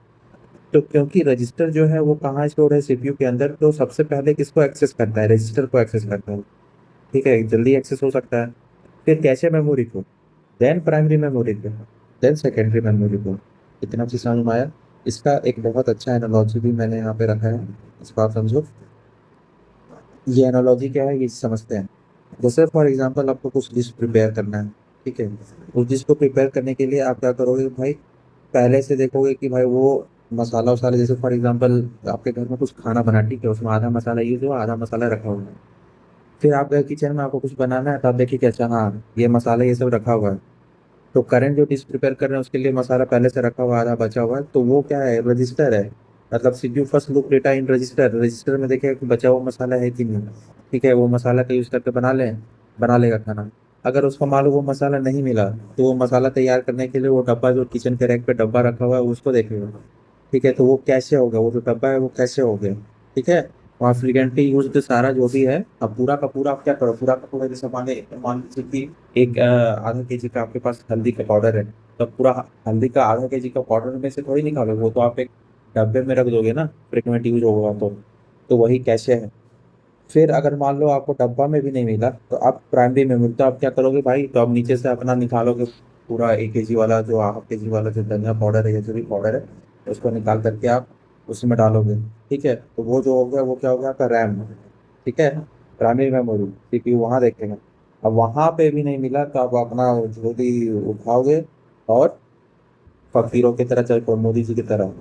तो क्योंकि रजिस्टर जो है वो कहाँ स्टोर है? सीपीयू के अंदर, तो सबसे पहले किसको एक्सेस करता है? रजिस्टर को एक्सेस करता है। ठीक है, जल्दी एक्सेस हो सकता है। फिर कैशे मेमोरी को, देन प्राइमरी मेमोरी को, देन सेकेंडरी मेमोरी को। इतना चीज समझ में आया। इसका एक बहुत अच्छा एनालॉजी भी मैंने यहाँ पे रखा है, इसको आप समझो। ये एनालॉजी क्या है ये समझते हैं। जैसे फॉर एग्जांपल आपको कुछ डिश प्रिपेयर करना है, ठीक है, उस डिश को प्रिपेयर करने के लिए आप क्या करोगे भाई? पहले से देखोगे कि भाई वो मसाला वसाला, जैसे फॉर एग्जांपल आपके घर में कुछ खाना बना, ठीक है, उसमें आधा मसाला यूज हुआ, आधा मसाला रखा हुआ है। फिर आप गए किचन में, आपको कुछ बनाना है, तो आप देखिए कि अच्छा हाँ ये मसाला ये सब रखा हुआ है। तो करंट जो डिश प्रिपेयर कर रहे हैं उसके लिए मसाला पहले से रखा हुआ आधा बचा हुआ है, तो वो क्या है? रजिस्टर है। मतलब CPU first look data in register, register में देखेगा कि बचा हुआ मसाला है कि नहीं। ठीक है, वो मसाला का यूज करके बना लेगा खाना। अगर उसको मालूम वो मसाला नहीं मिला, तो वो मसाला तैयार करने के लिए वो डब्बा जो किचन के रैक पे डब्बा रखा हुआ है उसको देखेगा। ठीक है, तो वो कैसे होगा, वो जो डब्बा है वो कैसे हो गया। ठीक है, वहाँ फ्रीक्वेंटली यूज सारा जो भी है, अब पूरा का पूरा आप क्या करो, पूरा का पूरा जैसे मान लीजिए कि एक आधा केजी का आपके पास हल्दी का पाउडर है, तो पूरा हल्दी का आधा केजी का पाउडर में से थोड़ी निकालोगे, वो तो आप एक डब्बे में रख दोगे ना, फ्रीक्वेंट यूज होगा तो वही कैसे है। फिर अगर मान लो आपको डब्बा में भी नहीं मिला तो आप प्राइमरी मेमोरी, तो आप क्या करोगे भाई, तो आप नीचे से अपना निकालोगे पूरा 1 kg वाला, जो 1/2 kg वाला जो धनिया पाउडर है या जो भी पाउडर है, उसको निकाल करके आप उसमें डालोगे। ठीक है, तो वो जो हो गया वो क्या हो गया आपका रैम। ठीक है, प्राइमरी मेमोरी सीपीयू वहाँ देखेंगे। अब वहाँ पे भी नहीं मिला तो आप अपना जो भी उठाओगे और फकीरों की तरह, चाहे मोदी जी की तरह,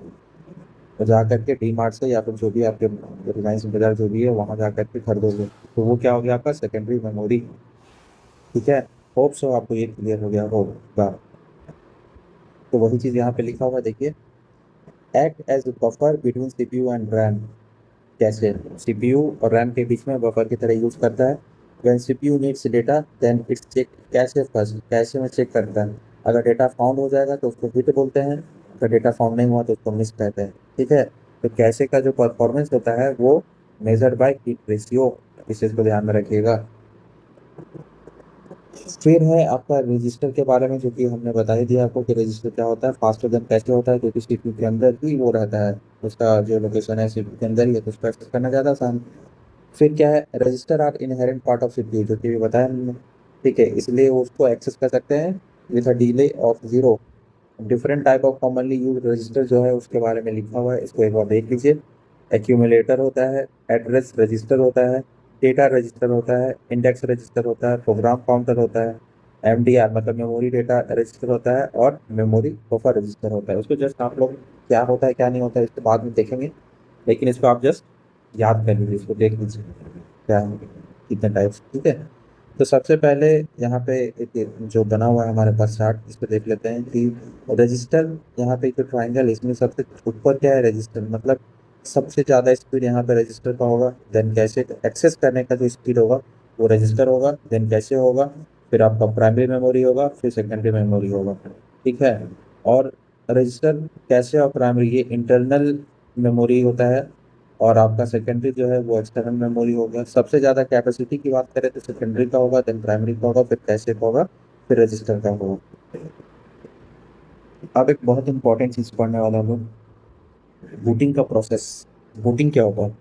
तो जा करके डी मार्ट से या फिर जो भी आपके रिलायंस बाजार जो भी है वहां जा करके खरीदोगे, तो वो क्या हो गया आपका सेकेंडरी मेमोरी। ठीक है, होप सो आपको ये क्लियर हो गया होगा। तो वही चीज यहाँ पे लिखा हुआ है, देखिए, act as buffer between CPU and RAM. कैसे? सीपीयू और रैम के बीच में बफर की तरह यूज करता है। When CPU needs data then it's check cache first, cache में चेक करता है। अगर डेटा फाउंड हो जाएगा तो उसको हिट बोलते हैं, अगर डेटा फाउंड नहीं हुआ तो उसको मिस कहते हैं। ठीक है, तो कैशे का जो परफॉर्मेंस होता है वो मेजर्ड बाय हीट रेशियो, इस चीज को ध्यान में रखिएगा। फिर है आपका रजिस्टर के बारे में, जो कि हमने बता ही दिया आपको कि रजिस्टर क्या होता है, फास्टर देन कैसे होता है, क्योंकि सीपीयू के अंदर ही वो रहता है, उसका जो लोकेशन है सीपीयू के अंदर ही है, तो उसको एक्सेस करना ज़्यादा आसान। फिर क्या है, register are inherent part of CPU, जो कि भी बताया हमने। ठीक है, इसलिए वो उसको एक्सेस कर सकते हैं with a delay of zero. Different type of commonly use register जो है उसके बारे में लिखा हुआ है, इसको एक बार देख लीजिए। एक्यूमुलेटर होता है, एड्रेस रजिस्टर होता है, डेटा रजिस्टर होता है, इंडेक्स रजिस्टर होता है, प्रोग्राम काउंटर होता है, एमडीआर मतलब मेमोरी डेटा रजिस्टर होता है, और मेमोरी बफर रजिस्टर होता है। उसको जस्ट आप लोग क्या होता है क्या नहीं होता है इसके बाद में देखेंगे, लेकिन इसको आप जस्ट याद कर लीजिए, इसको देख लीजिए क्या है, कितने टाइप्स। ठीक है, तो सबसे पहले यहाँ पे एक जो बना हुआ है हमारे पास चार्ट, इस पे देख लेते हैं कि रजिस्टर, यहाँ पे जो ट्राइंगल है इसमें सबसे ऊपर क्या है, रजिस्टर मतलब सबसे ज़्यादा स्पीड यहाँ पे रजिस्टर का होगा। देन कैशे एक्सेस करने का जो स्पीड होगा वो रजिस्टर होगा, देन कैशे होगा, फिर आपका प्राइमरी मेमोरी होगा, फिर सेकेंडरी मेमोरी होगा। ठीक है, और रजिस्टर, कैशे और प्राइमरी ये इंटरनल मेमोरी होता है, और आपका सेकेंडरी जो है वो एक्सटर्नल मेमोरी हो गया। सबसे ज़्यादा कैपेसिटी की बात करें तो सेकेंडरी का होगा, देन प्राइमरी का होगा, फिर कैशे का होगा, फिर रजिस्टर का होगा। अब एक बहुत इंपॉर्टेंट चीज़ पढ़ने वाला हम लोग, बूटिंग का प्रोसेस। बूटिंग क्या होता है?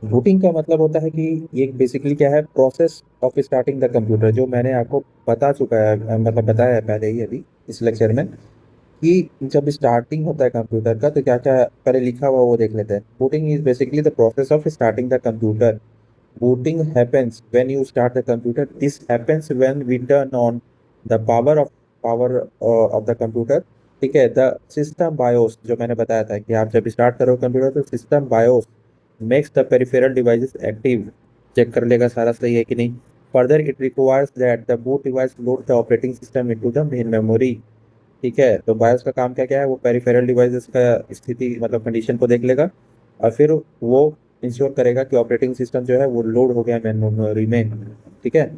बूटिंग का मतलब होता है कि ये बेसिकली क्या है, process of starting the computer, जो मैंने आपको बता चुका है, मतलब बताया है पहले ही अभी इस लेक्चर में, कि जब स्टार्टिंग होता है कंप्यूटर का तो क्या क्या पहले लिखा हुआ वो देख लेते हैं। Booting is basically the process of starting the computer. Booting happens when you start the computer. This happens when we turn on the power of the computer. ठीक है, द सिस्टम बायोस जो मैंने बताया था कि आप जब स्टार्ट करो कंप्यूटर तो system BIOS makes the peripheral devices active, check कर लेगा सारा सही है कि नहीं। Further it requires that the boot device load the operating system into the main memory. ठीक है, तो बायोस का काम क्या क्या है, वो पेरिफेरल डिवाइसेस का स्थिति मतलब कंडीशन को देख लेगा, और फिर वो इंश्योर करेगा कि ऑपरेटिंग सिस्टम जो है वो लोड हो गया मेन मेमोरी में। ठीक है,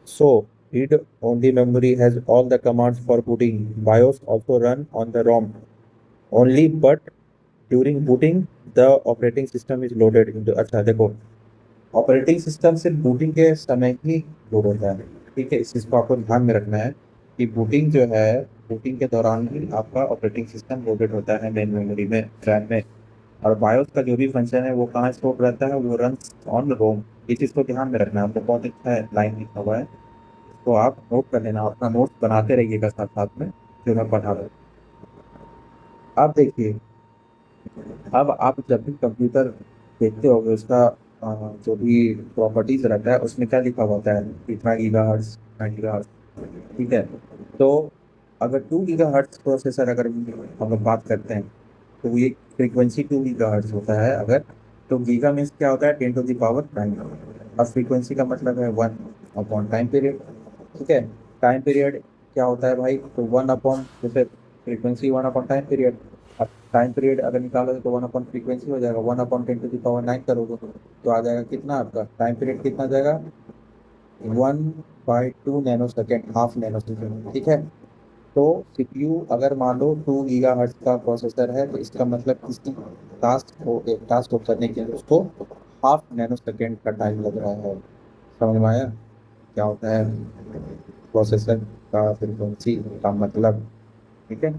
so read only memory has all the commands for booting, BIOS also run on the ROM only, but during booting the operating system is loaded into. अच्छा देखो, ऑपरेटिंग सिस्टम सिर्फ बूटिंग के समय ही लोड होता है। ठीक है, इस चीज़ को आपको ध्यान में रखना है कि बूटिंग जो है, बूटिंग के दौरान ही आपका ऑपरेटिंग सिस्टम लोडेड होता है मेन मेमोरी में, रैम में। और बायोस का जो भी फंक्शन है वो कहाँ स्टोर रहता है, वो रन ऑन रोम। इस चीज़ को ध्यान में रखना है, आपको बहुत अच्छा है लाइन लिखा हुआ है, तो आप नोट कर लेना, अपना नोट बनाते रहिएगा साथ साथ में जो मैं पढ़ा रहा हूँ। अब देखिए, अब आप जब भी कंप्यूटर देखते होगे उसका जो भी प्रॉपर्टीज रहता है उसमें क्या लिखा होता है, कितना गीगाहर्ट्ज, कितना गीगाहर्ट्ज। ठीक है, तो अगर 2 गीगाहर्ट्ज प्रोसेसर अगर हम लोग बात करते हैं तो ये फ्रीक्वेंसी 2 गीगाहर्ट्ज होता है। अगर तो गीगा मीन्स क्या होता है, 10⁻9, और फ्रीक्वेंसी का मतलब है 1 अपॉन टाइम पीरियड। ठीक है, टाइम पीरियड क्या होता है भाई, तो 1 अपॉन, जैसे फ्रीक्वेंसी 1 अपॉन टाइम पीरियड, अब टाइम पीरियड अगर निकालोगे तो 1 अपॉन फ्रीक्वेंसी हो जाएगा, 1/10⁻9 करोगे तो आ जाएगा कितना, आपका टाइम पीरियड कितना आ जाएगा, 1/2 nano second, half nano second. ठीक है, तो सीपीयू अगर मान लो 2 गीगाहर्ट्ज का प्रोसेसर है तो इसका मतलब किसी टास्क को करने के लिए उसको हाफ नैनो सेकेंड का टाइम लग रहा है। समझ में आया क्या होता है प्रोसेसर का फ्रीक्वेंसी का मतलब? ठीक है,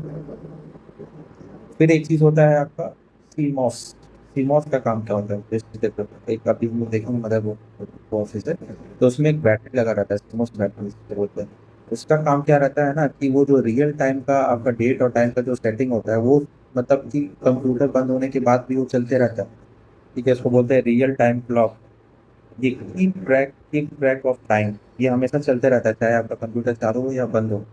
फिर एक चीज होता है आपका सीमॉस। सीमॉस का काम क्या होता है? जैसे देखो, एक अभी हम लोग देखेंगे मदरबोर्ड प्रोसेस है, तो उसमें एक बैटरी लगा रहता है, सीमॉस बैटरी जिसे बोलते हैं। उसका काम क्या रहता है ना कि वो जो रियल टाइम का आपका डेट और टाइम का जो सेटिंग होता है वो मतलब कि कंप्यूटर बंद होने के बाद भी वो चलते रहता है। ठीक है, इसको बोलते हैं रियल टाइम क्लॉक। ये कीप ट्रैक ऑफ टाइम, ये हमेशा चलते रहता है चाहे आपका कंप्यूटर चालू हो या बंद हो।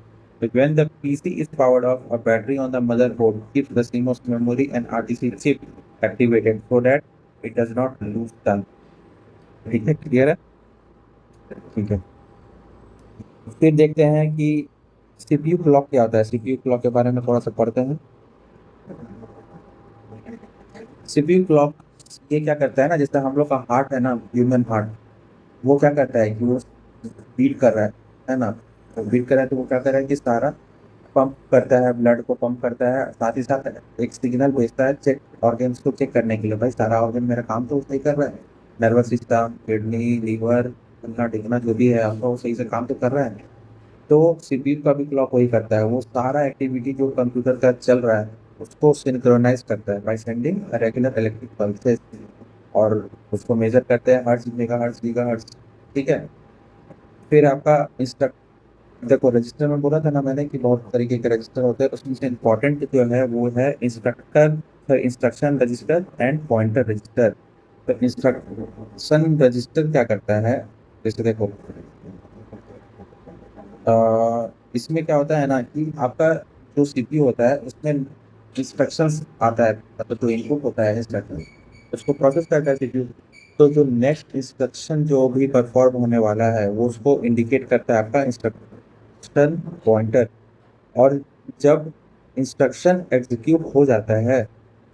तो when the PC is powered off, a battery on the motherboard keeps the CMOS memory and RTC chip activated so that it does not lose time. ठीक है, क्लियर है? ठीक है, फिर देखते हैं कि सीपीयू क्लॉक क्या होता है। सीपीयू क्लॉक के बारे में थोड़ा सा पढ़ते हैं। सीपीयू क्लॉक ये क्या करता है ना, जैसे हम लोग का हार्ट है ना, ह्यूमन हार्ट, वो क्या करता है कि वो बीट कर रहा है ना। तो बीट कर रहा है तो वो क्या कर रहा है कि सारा पंप करता है, ब्लड को पंप करता है, साथ ही साथ एक सिग्नल भेजता है चेक ऑर्गन्स को चेक करने के लिए, भाई सारा ऑर्गन मेरा काम तो सही कर रहा है। नर्वस सिस्टम, किडनी, लीवर, फलना ढिकना जो भी है आपका वो सही से काम तो कर रहा है। तो सीपीयू का भी क्लॉक वही करता है, वो सारा एक्टिविटी जो कंप्यूटर का चल रहा है उसको सिंक्रोनाइज करता है by sending regular electric pulses, और उसको मेजर करते हैं हर्ट्ज, मेगाहर्ट्ज, गीगाहर्ट्ज। ठीक है, फिर आपका इंस्ट्रक्ट देखो, रजिस्टर में बोला था ना मैंने कि बहुत तरीके के रजिस्टर होते हैं, उसमें से इम्पोर्टेंट जो है वो है instruction register and pointer register. तो इंस्ट्रक्शन रजिस्टर क्या करता है, जैसे देखो इसमें क्या होता है ना कि आपका जो सीपीयू होता है उसमें इंस्ट्रक्शंस आता है, मतलब जो इनपुट होता है इंस्ट्रक्शन, उसको प्रोसेस करता है सीपीयू। तो जो नेक्स्ट इंस्ट्रक्शन जो भी परफॉर्म होने वाला है वो उसको इंडिकेट करता है आपका इंस्ट्रक्शन पॉइंटर। और जब इंस्ट्रक्शन एग्जीक्यूट हो जाता है,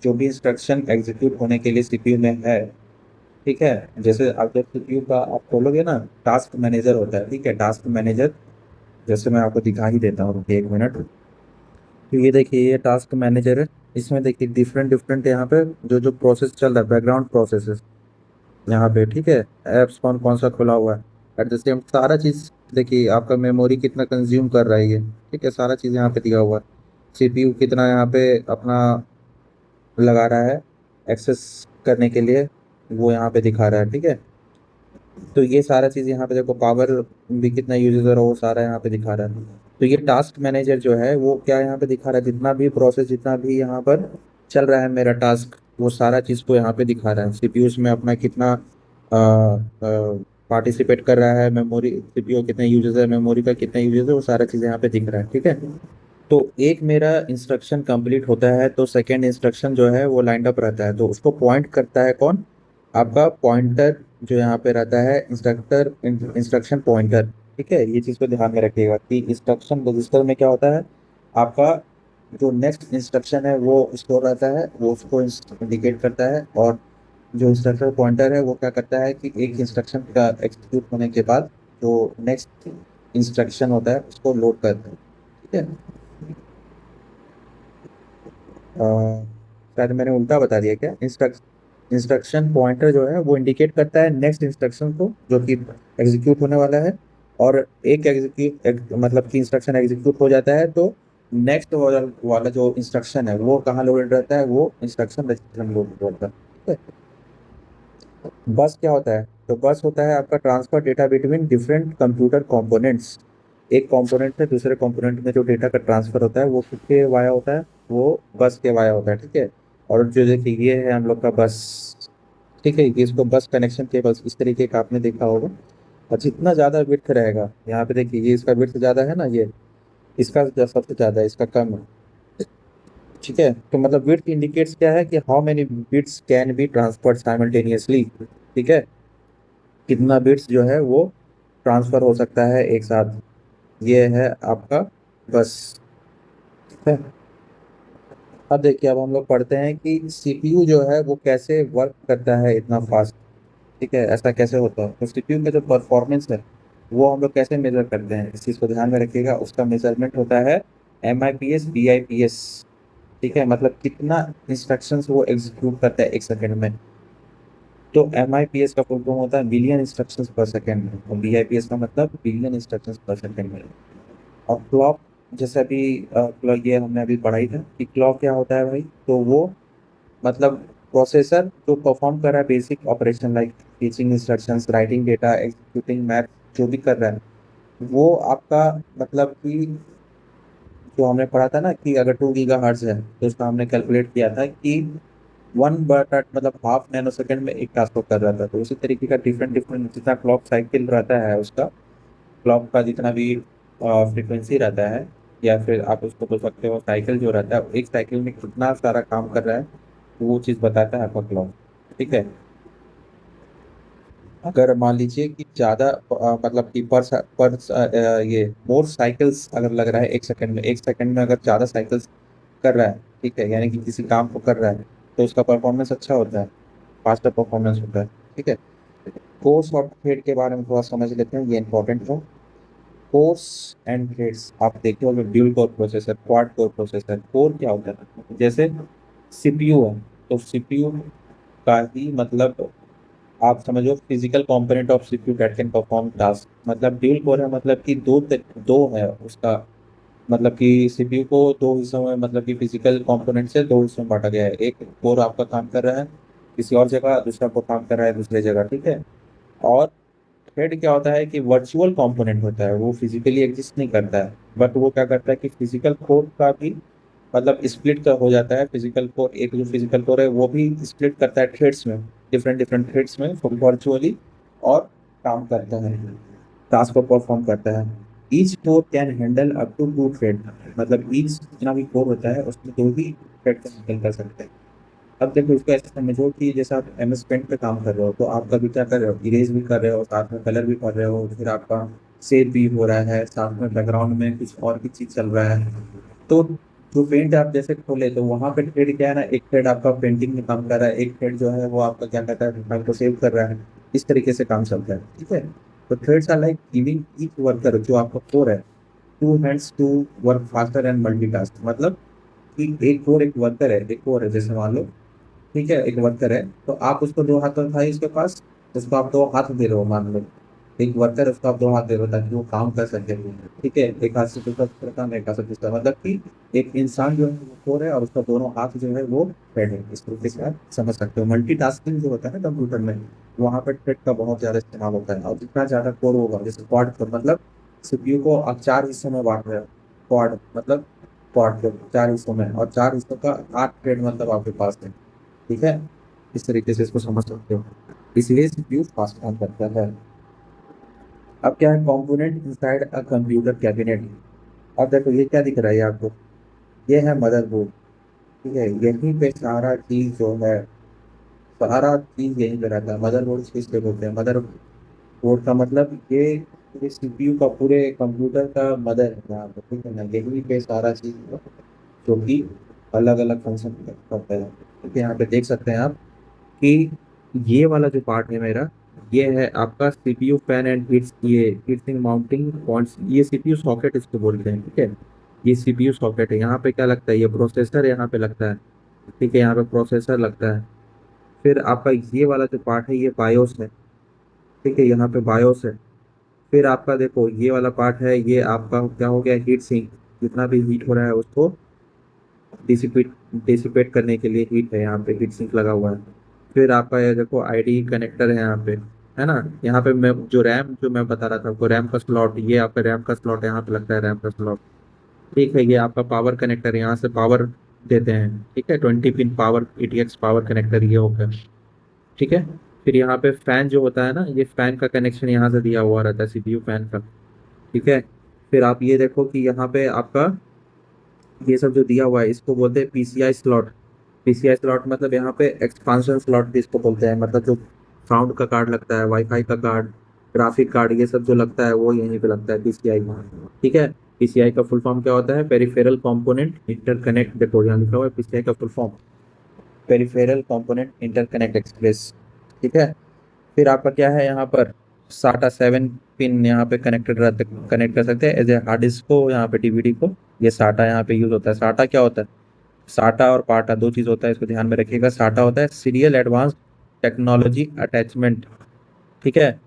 जो भी इंस्ट्रक्शन एग्जीक्यूट होने के लिए सीपीयू में है, ठीक है, जैसे आप जब सीपीयू का आप खोलोगे ना, टास्क मैनेजर होता है, ठीक है, टास्क मैनेजर, जैसे मैं आपको दिखा ही देता हूँ, रुकिए एक मिनट। तो ये देखिए, ये टास्क मैनेजर है। इसमें देखिए डिफरेंट डिफरेंट यहाँ पे जो जो प्रोसेस चल रहा है, बैकग्राउंड प्रोसेसेस यहाँ पे, ठीक है, एप्स कौन कौन सा खुला हुआ है, एट द सेम सारा चीज़ देखिए, आपका मेमोरी कितना कंज्यूम कर रहा है ये, ठीक है, सारा चीज़ यहाँ पे दिया हुआ है। सीपीयू कितना यहाँ पे अपना लगा रहा है एक्सेस करने के लिए, वो यहाँ पे दिखा रहा है, ठीक है। तो ये सारा चीज़ यहाँ पे देखो, पावर भी कितना यूजेस हो रहा है वो सारा यहाँ पे दिखा रहा है। तो ये टास्क मैनेजर जो है वो क्या यहाँ पे दिखा रहा है, जितना भी प्रोसेस, जितना भी यहाँ पर चल रहा है मेरा टास्क, वो सारा चीज़ को यहाँ पे दिखा रहा है। सीपीयू में अपना कितना पार्टिसिपेट कर रहा है, मेमोरी सीपीयू कितने यूजेस है, मेमोरी का कितना यूजेस है, वो सारा चीज़ यहाँ पे दिख रहा है, ठीक है। तो एक मेरा इंस्ट्रक्शन कंप्लीट होता है तो सेकंड इंस्ट्रक्शन जो है वो लाइंड अप रहता है, तो उसको पॉइंट करता है कौन, आपका पॉइंटर जो यहाँ पे रहता है, इंस्ट्रक्शन पॉइंटर। ठीक है, ये चीज़ को ध्यान में रखिएगा कि इंस्ट्रक्शन रजिस्टर में क्या होता है, आपका जो नेक्स्ट इंस्ट्रक्शन है वो स्टोर रहता है, वो उसको इंडिकेट करता है। और जो इंस्ट्रक्शन पॉइंटर है वो क्या करता है कि एक इंस्ट्रक्शन का एग्जीक्यूट होने के बाद जो नेक्स्ट इंस्ट्रक्शन होता है उसको लोड करता है, ठीक है। शायद मैंने उल्टा बता दिया क्या, इंस्ट्रक्शन पॉइंटर जो है वो इंडिकेट करता है नेक्स्ट इंस्ट्रक्शन को जो कि एग्जीक्यूट होने वाला है। और एक मतलब कि इंस्ट्रक्शन एग्जीक्यूट हो जाता है तो नेक्स्ट वाला जो इंस्ट्रक्शन है वो कहाँ लोडेड रहता है, वो इंस्ट्रक्शन रजिस्टर में लोडेड रहता है, ठीक है। बस क्या होता है, तो बस होता है आपका transfer data between different computer components. एक कंपोनेंट से दूसरे कंपोनेंट में जो डेटा का ट्रांसफर होता है वो किसके वाया होता है, वो बस के वाया होता है, ठीक है। और जो देखिए ये है हम लोग का बस, ठीक है, ये इसको बस कनेक्शन केबल्स इस तरीके का आपने देखा होगा। और जितना ज़्यादा विड्थ रहेगा, यहाँ पे देखिए ये इसका विड्थ ज़्यादा है ना, ये इसका सबसे ज़्यादा है, इसका कम है, ठीक है। तो मतलब विड्थ इंडिकेट्स क्या है कि how many bits can be transferred simultaneously, ठीक है, कितना बिट्स जो है वो ट्रांसफर हो सकता है एक साथ। ये है आपका बस, ठीक है। अब देखिए, अब हम लोग पढ़ते हैं कि सीपीयू जो है वो कैसे वर्क करता है इतना फास्ट, ठीक है, ऐसा कैसे होता है। तो सीपीयू का जो परफॉर्मेंस है वो हम लोग कैसे मेजर करते हैं, इस चीज़ को ध्यान में रखिएगा। उसका मेजरमेंट होता है MIPS BIPS, ठीक है, मतलब कितना इंस्ट्रक्शंस वो एग्जीक्यूट करता है एक सेकंड में। तो MIPS का फुल फॉर्म होता है मिलियन इंस्ट्रक्शंस पर सेकंड में, और BIPS का मतलब बिलियन इंस्ट्रक्शंस पर सेकंड में। और क्लॉक, जैसे अभी क्लॉक ये हमने अभी पढ़ाई था कि क्लॉक क्या होता है भाई, तो वो मतलब प्रोसेसर जो परफॉर्म कर रहा है basic operation like teaching instructions, writing data, executing math, जो भी कर रहा है वो आपका मतलब कि जो हमने पढ़ा था ना कि अगर 2 गीगाहर्ट्ज है तो उसका हमने कैलकुलेट किया था कि 1/8 मतलब हाफ नैनो सेकेंड में एक टास्क को कर रहा था। तो उसी तरीके का डिफरेंट डिफरेंट जितना क्लॉक साइकिल रहता है उसका, क्लॉक का जितना भी फ्रिक्वेंसी रहता है, या फिर आप उसको बोल सकते हो साइकिल जो रहता है, एक साइकिल में कितना सारा काम कर रहा है वो चीज़ बताता है आपका क्लॉक। ठीक है। अगर मान लीजिए कि ज़्यादा मतलब कि ये मोर साइकिल्स अगर लग रहा है 1 सेकंड में, 1 सेकंड में अगर ज़्यादा साइकिल्स कर रहा है, ठीक है, यानी कि किसी काम को कर रहा है, तो उसका परफॉर्मेंस अच्छा होता है, फास्टर परफॉर्मेंस होता है। ठीक है। कोर्स और थ्रेड के बारे में थोड़ा समझ लेते हैं, ये इंपॉर्टेंट है। कोर्स एंड थ्रेड्स आप देखते होंगे, dual core processor, quad core processor. Core क्या होता है? जैसे सीपीयू है, तो सीपीयू का ही मतलब आप समझो physical component of CPU that can perform task. मतलब ड्यूल कोर है मतलब कि दो है उसका, मतलब कि सीपीयू को दो हिस्सों में, मतलब कि फिजिकल कंपोनेंट से दो हिस्सों में बांटा गया है। एक कोर आपका काम कर रहा है किसी और जगह, दूसरा कोर काम कर रहा है दूसरी जगह। ठीक है। और थ्रेड क्या होता है कि वर्चुअल कंपोनेंट होता है, वो फिजिकली एग्जिस्ट नहीं करता है, बट वो क्या करता है कि फिजिकल कोर का भी मतलब स्प्लिट का हो जाता है। फिजिकल कोर, एक जो फिजिकल कोर है वो भी स्प्लिट करता है थ्रेड्स में, डिफरेंट डिफरेंट थ्रेड्स में वर्चुअली, और काम करता है, टास्क को परफॉर्म करता है। Each core can handle up to 2 thread, मतलब ईच जितना भी कोर होता है उसमें 2 ही थ्रेड को हैंडल कर सकते हैं। अब देखो इसको ऐसे समझो कि जैसे आप एमएस पेंट पे काम कर रहे हो, तो आप कभी क्या कर रहे हो, इरेज भी कर रहे हो, साथ में कलर भी कर रहे हो, फिर आपका सेव भी हो रहा है, साथ में बैकग्राउंड में कुछ और भी चीज चल रहा है। तो जो पेंट आप जैसे खोले तो वहां पे थ्रेड क्या है ना, एक थ्रेड आपका पेंटिंग में काम कर रहा है, एक थ्रेड जो है वो आपका क्या करता है, फाइल को सेव कर रहा है। इस तरीके से काम चलता है। ठीक है। तो threads are like giving each worker जो आपका कोर है 2 hands to work faster and multitask. मतलब कि एक कोर एक वर्कर है, एक कोर है जैसे मान लो, ठीक है, एक वर्कर है, तो आप उसको 2 हाथ और भाई उसके पास, उसको आप 2 हाथ दे रहे हो मान लो। एक वर्कर है उसको आप 2 हाथ दे रहे हो ताकि वो काम कर सके। ठीक है। एक हाथ से दूसरा काम, एक हाथ से दूसरा, मतलब कि एक इंसान जो है वो कोर है और उसका दोनों हाथ जो है वो हेड है। इस तरीके से आप समझ सकते हो। मल्टीटास्किंग जो होता है ना कंप्यूटर में, वहाँ पे थ्रेड का बहुत ज्यादा इस्तेमाल होता है। और जितना ज्यादा कोर होगा, जैसे क्वाड कोर मतलब सीपीयू को आप 4 हिस्सों में बांट रहे हो। क्वाड मतलब क्वाड को 4 हिस्सों में, और 4 हिस्सों का 8 थ्रेड मतलब आपके पास है। ठीक है। इस तरीके से इसको समझ सकते हो, इसलिए सीपीयू फास्ट काम करता है। अब क्या है, component inside a computer cabinet. अब देखो ये क्या दिख रहा है आपको, ये है मदरबोर्ड। ठीक है। यहीं पे सारा चीज जो है, सारा चीज यहीं पे रहता है। मदरबोर्ड किस पे बोलते हैं, मदर बोर्ड का मतलब ये सीपीयू का, पूरे कंप्यूटर का मदर है यहाँ पे। ठीक है ना, यहीं पे सारा चीज जो कि अलग अलग फंक्शन करता है। ठीक है। यहाँ पे देख सकते हैं आप कि ये वाला जो पार्ट है मेरा, ये है आपका सीपीयू फैन एंड हीट्स, ये हीट माउंटिंग पॉइंट्स, ये सीपीयू सॉकेट इसको बोलते हैं। ठीक है। ये सीपीयू सॉकेट है, यहाँ पे क्या लगता है, ये प्रोसेसर यहाँ पे लगता है। ठीक है। यहाँ पे प्रोसेसर लगता है। फिर आपका ये वाला जो पार्ट है ये बायोस है। ठीक है। यहाँ पे बायोस है। फिर आपका देखो ये वाला पार्ट है, ये आपका क्या हो गया, हीट सिंक। जितना भी हीट हो रहा है उसको डिसिपेट डिसिपेट करने के लिए हीट है, यहाँ पे हीट सिंक लगा हुआ है। फिर आपका ये देखो आईडी कनेक्टर है यहाँ पे, है ना। यहाँ पे मैं जो रैम जो मैं बता रहा था आपको, रैम का स्लॉट, ये आपका रैम का स्लॉट यहाँ पे लगता है, रैम का स्लॉट। ठीक है। ये आपका पावर कनेक्टर, यहाँ से पावर देते हैं। ठीक है। 20 pin power ETX power connector ये हो गया। ठीक है। फिर यहाँ पे फैन जो होता है ना, ये फैन का कनेक्शन यहाँ से दिया हुआ रहता है, सीपीयू फैन का। ठीक है। फिर आप ये देखो कि यहाँ पे आपका ये सब जो दिया हुआ है इसको बोलते हैं पीसीआई स्लॉट। पीसीआई स्लॉट मतलब यहाँ पे एक्सपांशन स्लॉट भी इसको बोलते हैं, मतलब जो साउंड का कार्ड लगता है, वाईफाई का कार्ड, ग्राफिक कार्ड, ये सब जो लगता है वो यहीं पे लगता है पीसीआई में। ठीक है। पीसीआई का फुल फॉर्म क्या होता है, पेरिफेरल कंपोनेंट इंटरकनेक्ट। देखो यहाँ लिखा हुआ है पीसीआई का full form, peripheral component interconnect express. ठीक है। फिर आपका क्या है यहाँ पर, साटा 7 पिन यहाँ पे कनेक्टेड रहते, कनेक्ट कर सकते हैं एज ए हार्ड डिस्क को, यहाँ पे डीवीडी को। ये साटा यहाँ पे यूज होता है। साटा क्या होता है, साटा और पाटा दो चीज होता है, इसको ध्यान में रखिएगा। साटा होता है सीरियल एडवांस टेक्नोलॉजी अटैचमेंट। ठीक है।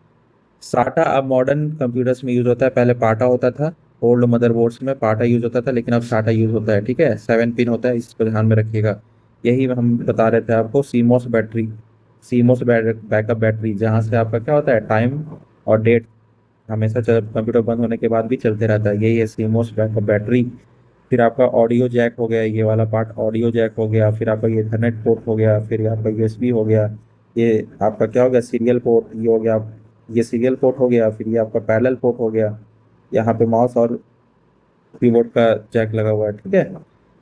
साटा अब मॉडर्न कंप्यूटर्स में यूज होता है, पहले पाटा होता था। ओल्ड मदरबोर्ड्स में पाटा यूज होता था, लेकिन अब साटा यूज होता है। ठीक है। 7 पिन होता है, इसको ध्यान में रखिएगा। यही हम बता रहे थे आपको, CMOS battery, CMOS backup battery, जहाँ से आपका क्या होता है, टाइम और डेट हमेशा कंप्यूटर बंद होने के बाद भी चलते रहता है, यही है सीमोस बैकअप बैटरी। फिर आपका ऑडियो जैक हो गया, ये वाला पार्ट ऑडियो जैक हो गया, फिर आपका ये इथरनेट पोर्ट हो गया, फिर आपका यूएसबी हो गया, ये आपका क्या हो गया, सीरियल पोर्ट ये हो गया, ये सीरियल पोर्ट हो गया, फिर ये आपका पैरेलल पोर्ट हो गया, यहाँ पे माउस और कीबोर्ड का जैक लगा हुआ है, ठीक है।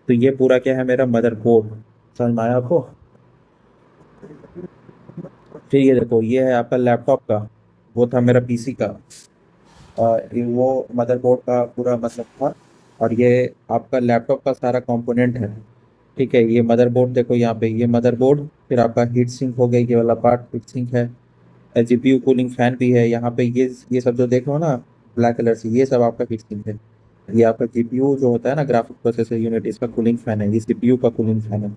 तो ये पूरा क्या है, मेरा मदर बोर्ड, समझ में आया आपको। फिर ये देखो, ये है आपका लैपटॉप का, वो था मेरा पीसी का, ये वो मदरबोर्ड का पूरा मतलब था, और ये आपका लैपटॉप का सारा कंपोनेंट है, ठीक है। ये मदरबोर्ड देखो यहाँ पे, ये मदरबोर्ड, फिर आपका हीट सिंक हो गया, ये वाला पार्ट हीट सिंक है, जीपीयू कूलिंग फैन भी है यहाँ पे, ये सब जो देख रहे हो ना ब्लैक कलर से, ये सब आपका हीट सिंक है। ये आपका जीपीयू जो होता है ना, ग्राफिक प्रोसेसर यूनिट, इसका कूलिंग फैन है, ये सीपीयू का कूलिंग फैन है,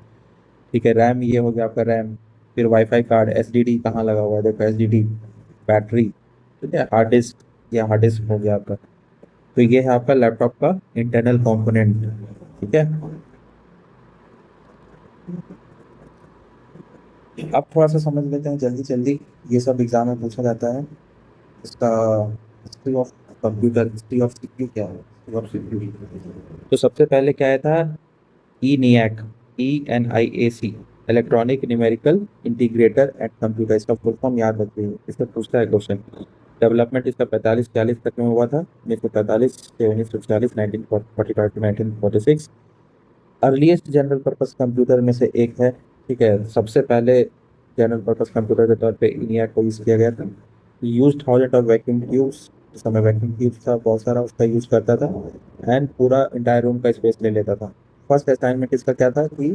ठीक है। रैम ये हो गया आपका रैम, फिर वाईफाई कार्ड, एसडीडी कहाँ लगा हुआ है देखो, एसडीडी, बैटरी, ठीक है, हार्ड डिस्क, ये हार्ड डिस्क हो गया आपका। तो ये है आपका लैपटॉप का इंटरनल कंपोनेंट, ठीक है। अब थोड़ा सा समझ लेते हैं जल्दी जल्दी, ये सब एग्जाम में पूछा जाता है, इसका history of computer, history of CPU क्या है, हिस्ट्री ऑफ सीपीयू। तो सबसे पहले क्या आया था, ई नियाक, ENIAC, electronic numerical integrator and computer, इसका फुल फॉर्म याद रखिए, इससे पूछता है क्वेश्चन। डेवलपमेंट इसका 45-40 तक में हुआ था, 1945 से 1940, 1945 to 1946। Earliest general purpose computer में से एक है, ठीक है। सबसे पहले जनरल पर्पस कंप्यूटर के तौर पे ENIAC को यूज़ किया गया था। Use thousand of vacuum tubes, उस समय वैक्यूम ट्यूब्स था बहुत सारा, उसका यूज़ करता था, एंड पूरा इंटायर रूम का स्पेस ले लेता था। फर्स्ट असाइनमेंट इसका क्या था कि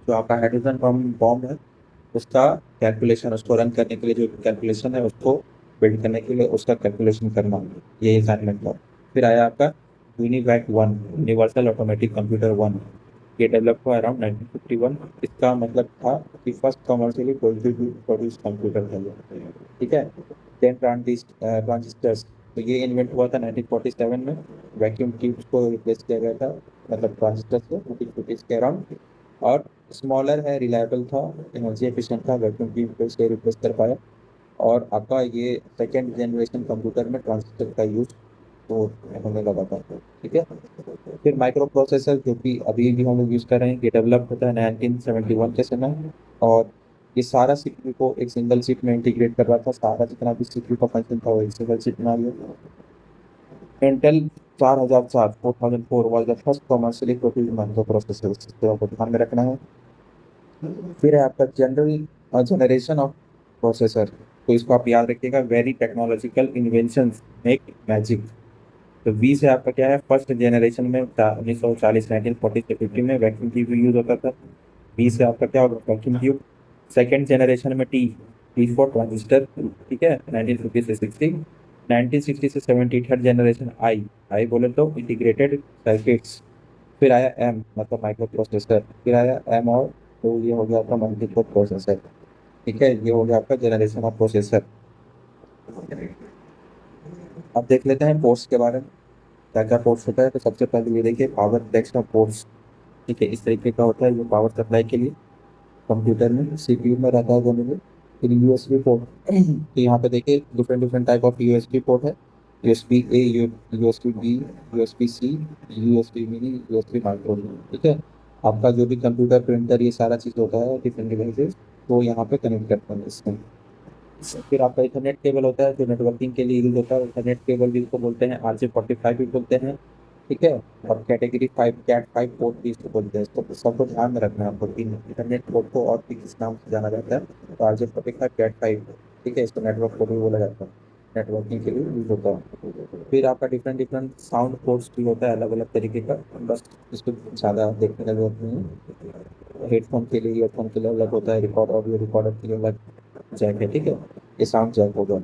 जो आपका हाइड्रोजन बॉम्ब है, उसका कैलकुलेशन, उसको रन करने के लिए जो कैलकुलेशन है, उसको बिल्ड करने के लिए उसका कैलकुलेशन करना, ये असाइनमेंट था। फिर आया आपका यूनिवैक 1, यूनिवर्सल ऑटोमेटिक कंप्यूटर 1, ये डेवलप हुआ अराउंड 1951। इसका मतलब था कि फर्स्ट कमर्शियली प्रोड्यूस कंप्यूटर था ये, ठीक है। 10 ट्रांजिस्टर्स, तो ये इन्वेंट हुआ था 1947 में, वैक्यूम ट्यूब्स को रिप्लेस किया गया था, मतलब ट्रांजिस्टर से 1950 के अराउंड, और स्मॉलर है, रिलायबल था, एनर्जी एफिशिएंट था, वैक्यूम ट्यूब को इससे रिप्लेस कर पाया। और आपका ये सेकेंड जनरेशन कंप्यूटर में ट्रांजिस्टर का यूज तो होने लगा था, ठीक है। फिर माइक्रो प्रोसेसर, जो कि अभी भी हम लोग यूज़ कर रहे हैं, ये डेवलप होता है 1971 के समय, और ये सारा सीपीयू को एक सिंगल चिप में इंटीग्रेट कर रहा था, सारा जितना भी सीपीयू का फंक्शन था वो एक सिंगल चिप में आ गया। Intel 4004, 4004 was the first commercially produced micro processor, इसको आपको ध्यान में रखना है। फिर है आपका जनरल जनरेशन ऑफ प्रोसेसर, तो इसको आप याद रखिएगा, very technological inventions make magic. तो वी से आपका क्या है, फर्स्ट जनरेशन में 1940, 1940 से 50 में वैक्यूम ट्यूब यूज होता था। बी से आपका क्या होगा, वैक्यूम ट्यूब। सेकेंड जनरेशन में टी फॉर ट्रांजिस्टर, ठीक है, 1950 से 60। 1960 से 70 थर्ड जनरेशन आई बोले तो इंटीग्रेटेड सर्किट्स। फिर आया एम, मतलब माइक्रो प्रोसेसर, फिर आया एम, और तो ये हो गया आपका मल्टीकोर प्रोसेसर, ठीक है। ये हो गया आपका जनरेशन ऑफ प्रोसेसर। अब देख लेते हैं पोर्ट्स के बारे में, क्या क्या पोर्ट्स होता है। तो सबसे पहले ये देखिए, पावर डेस्कटॉप पोर्ट्स, ठीक है, इस तरीके का होता है, ये पावर सप्लाई के लिए कंप्यूटर में सीपीयू में रहता है जनरली। फिर यूएसबी पोर्ट, तो यहाँ पे देखिए different different type of USB port है, USB A, USB B, USB C, USB mini, USB micro, ठीक है। आपका जो भी कंप्यूटर, प्रिंटर, ये सारा चीज़ होता है डिफरेंट डिवाइसेस, तो यहाँ पे कनेक्ट करते हैं इसमें। फिर आपका इथरनेट केबल होता है जो नेटवर्किंग के लिए यूज होता है, इथरनेट केबल भी इसको बोलते हैं, RJ45 भी बोलते हैं, ठीक है। और कैटेगरी 5, कैट 5 पोर्ट भी इसको बोलते हैं, इसको सबको ध्यान में रखना है आपको, तीन इंटरनेट पोर्ट को और भी किस नाम से जाना जाता है, तो RJ45, कैट 5, ठीक है, इसको नेटवर्क पोर्ट भी बोला जाता है, नेटवर्किंग के लिए यूज होता है। फिर आपका डिफरेंट डिफरेंट साउंड पोर्ट्स भी होता है अलग अलग तरीके का, बस इसको ज़्यादा देखने का जरूरत नहीं है। हेडफोन के लिए, ईयरफोन के लिए अलग होता है, रिकॉर्ड ऑडियो रिकॉर्डर के लिए अलग जैक है, ठीक है, ये साउंड जैक होगा।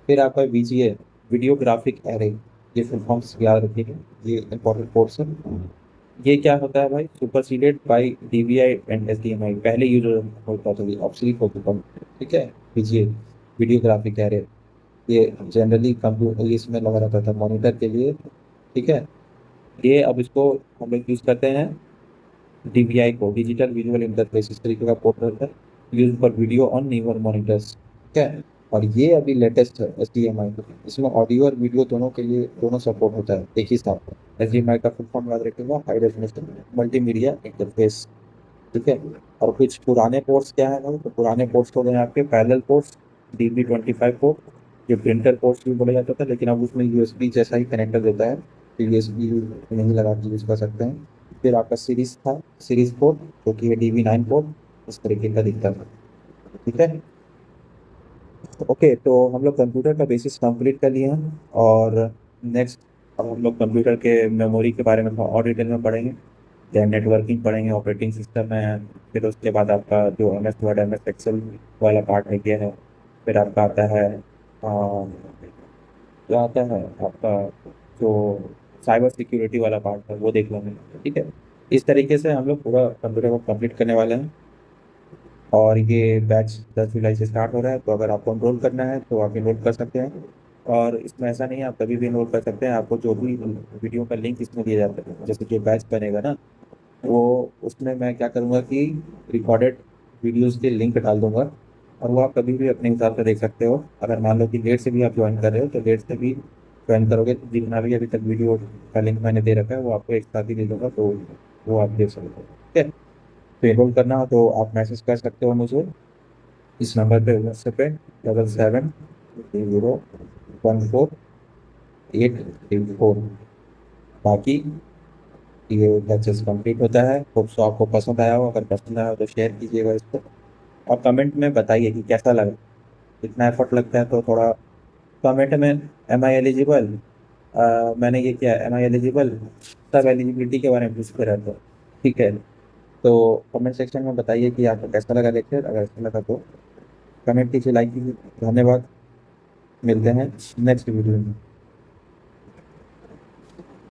फिर आपका VGA, वीडियो ग्राफिक एरे, ये फुल फॉर्म्स याद रखिएगा, ये इंपॉर्टेंट कोर्स है। ये क्या होता है भाई, superseded by DVI and HDMI, पहले यूज होता था, ये ऑब्सोलीट हो चुका है, ठीक है। VGA, वीडियो ग्राफिक एरे, ये जनरली कंप्यूटर इसमें लगा रहता था मॉनिटर के लिए, ठीक है। ये अब इसको हम लोग यूज़ करते हैं DVI को, डिजिटल विजुअल इंटरफेस, इस तरीके का पोर्ट रहता है, use for video on newer monitors. ठीक है। और ये अभी लेटेस्ट है HDMI। इसमें ऑडियो और वीडियो दोनों के लिए दोनों सपोर्ट होता है एक ही साथ। HDMI का फुल फॉर्म याद रखिएगा, हाई डेफिनेशन मल्टीमीडिया इंटरफेस। ठीक है। और कुछ पुराने पोर्ट्स क्या है ना, तो पुराने पोर्ट्स हो गए आपके पैरेलल पोर्ट्स, DP25 पोर्ट, जो प्रिंटर पोर्ट्स भी बोला जाता था, लेकिन अब उसमें USB जैसा ही कनेक्टर देता है, तो USB नहीं लगा के यूज़ कर सकते हैं। फिर आपका सीरीज था, सीरीज पोर्ट, जो कि है DB9 पोर्ट, इस तरीके का दिखता था। ठीक है। ओके, तो हम लोग कंप्यूटर का बेसिस कंप्लीट कर लिए हैं, और नेक्स्ट अब हम लोग कंप्यूटर के मेमोरी के बारे में और डिटेल में पढ़ेंगे। देन नेटवर्किंग पढ़ेंगे, ऑपरेटिंग सिस्टम है। फिर उसके बाद आपका जो MS वर्ड MS एक्सेल वाला पार्ट है ये है। फिर आपका आता है जो आता है आपका जो साइबर सिक्योरिटी वाला पार्ट है, वो देख लेंगे। ठीक है। इस तरीके से हम लोग पूरा कंप्यूटर को कंप्लीट करने वाले हैं। और ये बैच 10 जुलाई से स्टार्ट हो रहा है, तो अगर आपको एनरोल करना है तो आप एनरोल कर सकते हैं। और इसमें ऐसा नहीं है, आप कभी भी एनरोल कर सकते हैं। आपको जो भी वीडियो का लिंक इसमें दिया जाता है, जैसे जो बैच बनेगा ना, वो उसमें मैं क्या करूँगा कि रिकॉर्डेड वीडियोस के लिंक डाल दूंगा, और वो आप कभी भी अपने हिसाब से देख सकते हो। अगर मान लो कि लेट से भी आप ज्वाइन कर रहे हो, तो लेट से भी ज्वाइन करोगे तो जितना भी अभी तक वीडियो का लिंक मैंने दे रखा है, वो आपको एक साथ ही दे दूंगा, तो वो आप देख सकते हो। ठीक है। तो एनरोल करना हो तो आप मैसेज कर सकते हो मुझे इस नंबर पे, व्हाट्सएप पे, 773014 884। बाकी ये बैचेस कंप्लीट होता है। होप सो आपको पसंद आया हो, अगर पसंद आया हो तो शेयर कीजिएगा इसको, और कमेंट में बताइए कि कैसा लगा। इतना एफर्ट लगता है तो थोड़ा कमेंट में एम आई एलिजिबल, मैंने ये किया, एम आई एलिजिबल, सब एलिजिबिलिटी के बारे में पूछते रहते हो। ठीक है। तो कमेंट सेक्शन में बताइए कि आपको कैसा लगा लेक्चर। अगर अच्छा लगा तो कमेंट कीजिए, लाइक कीजिए। धन्यवाद। मिलते हैं नेक्स्ट वीडियो में।